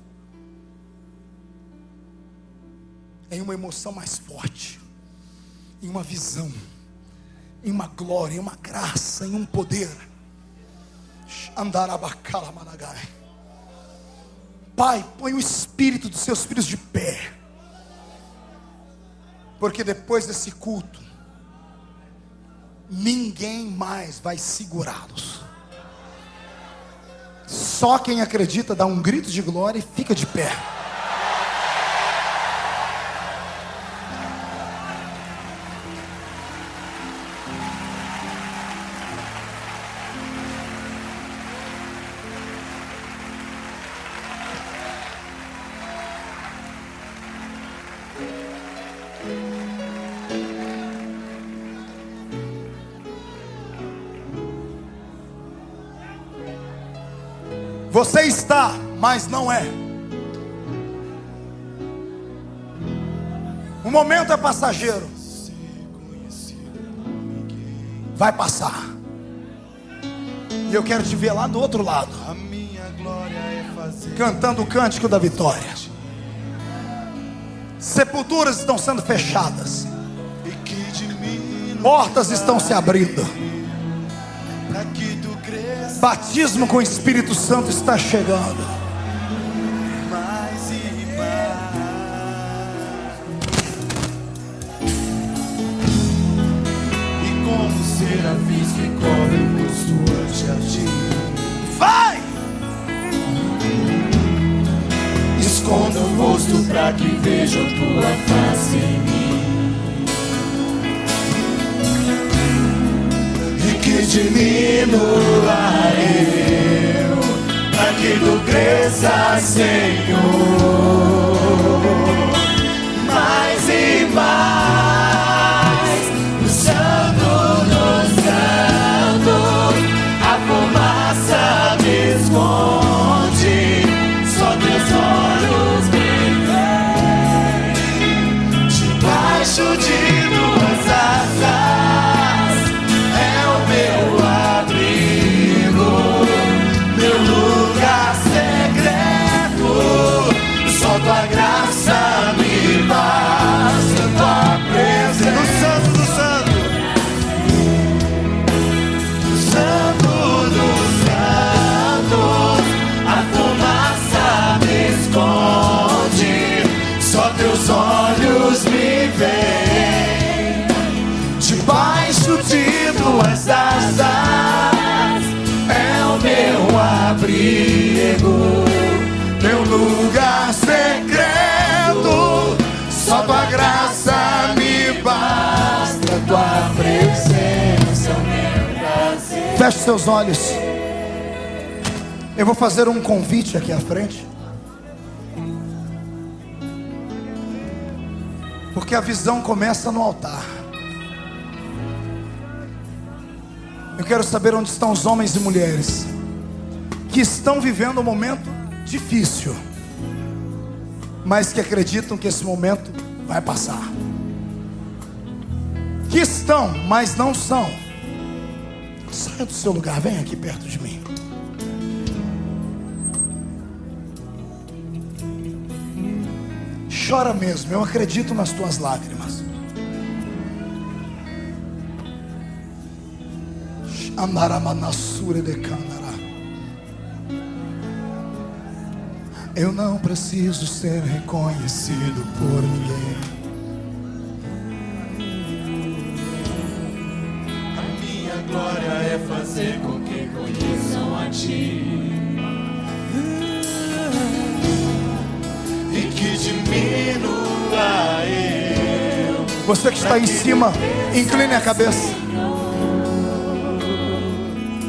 em uma emoção mais forte, em uma visão, em uma glória, em uma graça, em um poder. Pai, põe o espírito dos seus filhos de pé, porque depois desse culto ninguém mais vai segurá-los. Só quem acredita dá um grito de glória e fica de pé. Você está, mas não é. O momento é passageiro. Vai passar. E eu quero te ver lá do outro lado, cantando o cântico da vitória. Sepulturas estão sendo fechadas, portas estão se abrindo. Batismo com o Espírito Santo está chegando. Mais e mais. E como serafins que cobrem o rosto ante a ti. Vai! Esconda o rosto para que vejam tua face em mim. Que diminua eu, para que tu cresça, Senhor. Mais e mais, no santo dos santos, a fumaça me esconde, só teus olhos me veem, debaixo de tuas asas. Tua graça me basta, tua presença. No santo do santo, santo dos santos, a fumaça me esconde, só teus olhos me veem. Debaixo de tuas asas é o meu abrigo, meu lugar secreto, só tua graça me basta, tua presença, meu prazer. Feche seus olhos. Eu vou fazer um convite aqui à frente, porque a visão começa no altar. Eu quero saber onde estão os homens e mulheres que estão vivendo um momento difícil, mas que acreditam que esse momento vai passar. Que estão, mas não são. Saia do seu lugar, vem aqui perto de mim. Chora mesmo, eu acredito nas tuas lágrimas. Andaramanassure de Canara. Eu não preciso ser reconhecido por ninguém. A minha glória é fazer com que conheçam a ti, e que diminua eu. Você que está em cima, incline a cabeça.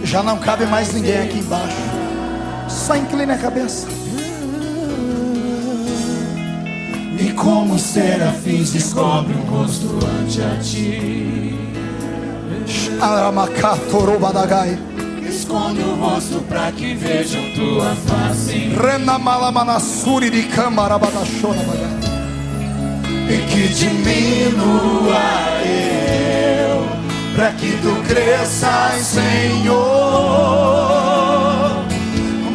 Já não cabe mais ninguém aqui embaixo. Só incline a cabeça. E como serafins descobre o rosto ante a ti, esconde o rosto para que vejam tua face, e que diminua eu, para que tu cresças, Senhor.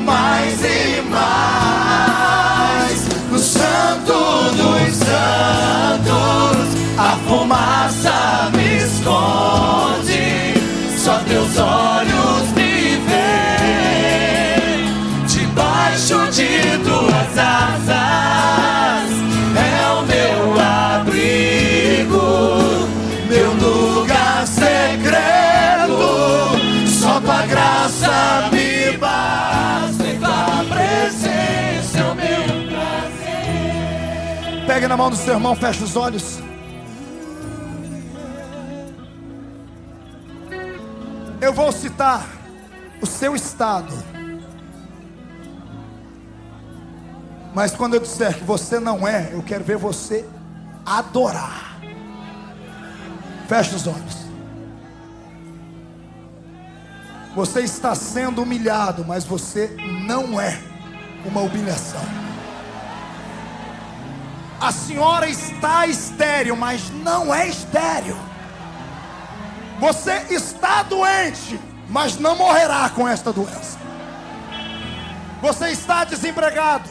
Mais e mais, no santo dos santos, Pegue na mão do seu irmão, feche os olhos. Eu vou citar o seu estado, mas quando eu disser que você não é, eu quero ver você adorar. Feche os olhos. Você está sendo humilhado, mas você não é uma humilhação. A senhora está estéril, mas não é estéril. Você está doente, mas não morrerá com esta doença. Você está desempregado,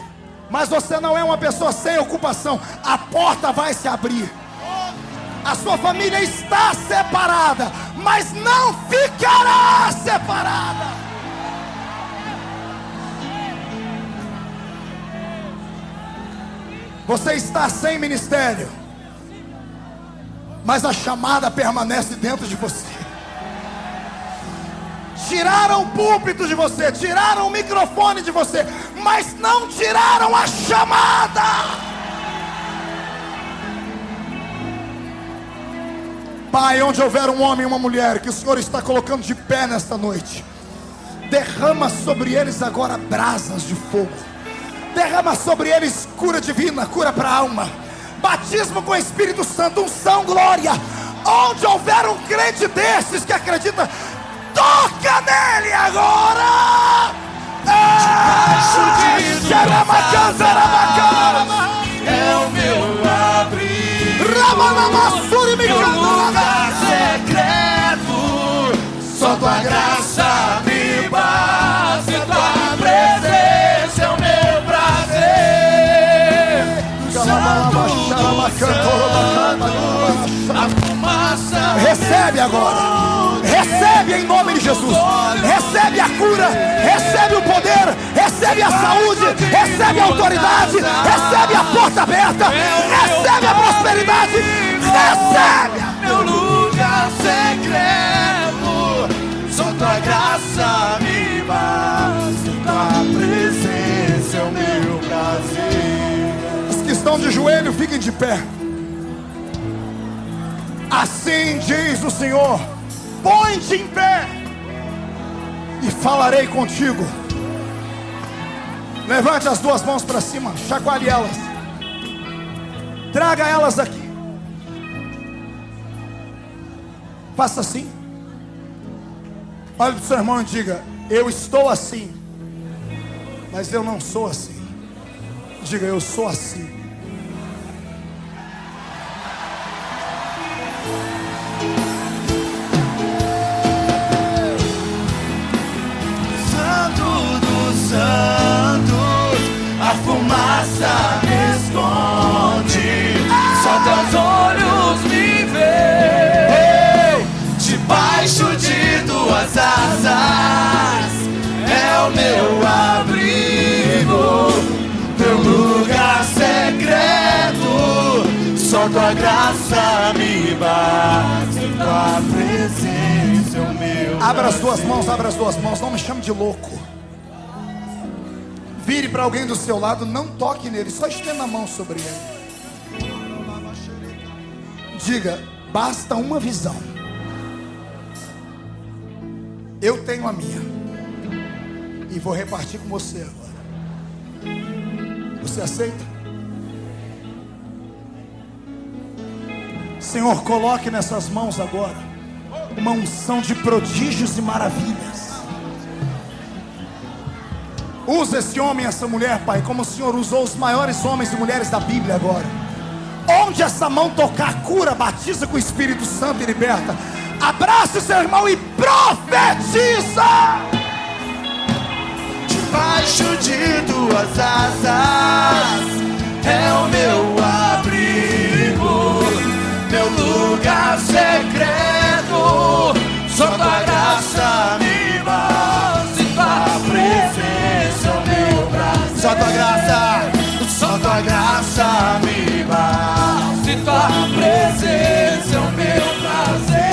mas você não é uma pessoa sem ocupação. A porta vai se abrir. A sua família está separada, mas não ficará separada. Você está sem ministério, mas a chamada permanece dentro de você. Tiraram o púlpito de você, tiraram o microfone de você, mas não tiraram a chamada. Pai, onde houver um homem e uma mulher que o Senhor está colocando de pé nesta noite, derrama sobre eles agora brasas de fogo. Derrama sobre eles cura divina, cura para a alma, batismo com o Espírito Santo, unção, glória. Onde houver um crente desses que acredita, toca nele agora. É o meu abrigo, meu lugar secreto. Só tua graça me basta, tua presença é o meu prazer. A fumaça. Recebe agora. Recebe em nome de Jesus. Recebe a cura. Recebe o poder. Recebe a saúde. Recebe a autoridade. Recebe a porta aberta. Recebe a prosperidade. Recebe. Meu lugar secreto. Só tua graça me basta. Tua presença é o meu prazer. Os que estão de joelho, fiquem de pé. Assim diz o Senhor: põe-te em pé e falarei contigo. Levante as duas mãos para cima, chacoalhe elas, traga elas aqui. Faça assim. Olhe para o seu irmão e diga: eu estou assim, mas eu não sou assim. Diga: eu sou assim. A fumaça me esconde, só teus olhos me veem. Debaixo de tuas asas é o meu abrigo, meu lugar secreto. Só tua graça me basta, tua presença é o meu. Abra as duas mãos, abra as duas mãos. Não me chame de louco. Vire para alguém do seu lado, não toque nele, só estenda a mão sobre ele. Diga: basta uma visão. Eu tenho a minha e vou repartir com você agora. Você aceita? Senhor, coloque nessas mãos agora uma unção de prodígios e maravilhas. Usa esse homem e essa mulher, Pai, como o Senhor usou os maiores homens e mulheres da Bíblia agora. Onde essa mão tocar, cura, batiza com o Espírito Santo e liberta. Abraça o seu irmão e profetiza. Debaixo de tuas asas é o meu abrigo, meu lugar secreto. Só tua graça me basta, tua presença é o meu prazer. Só tua graça me basta, tua presença é o meu prazer.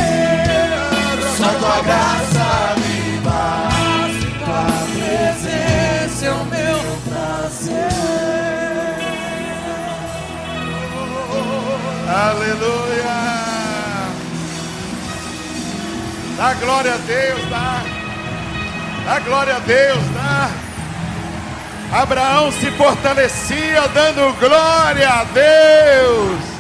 Só tua graça me basta, tua presença é o meu prazer. Aleluia. Dá glória a Deus, dá. Dá glória a Deus, dá. Abraão se fortalecia dando glória a Deus.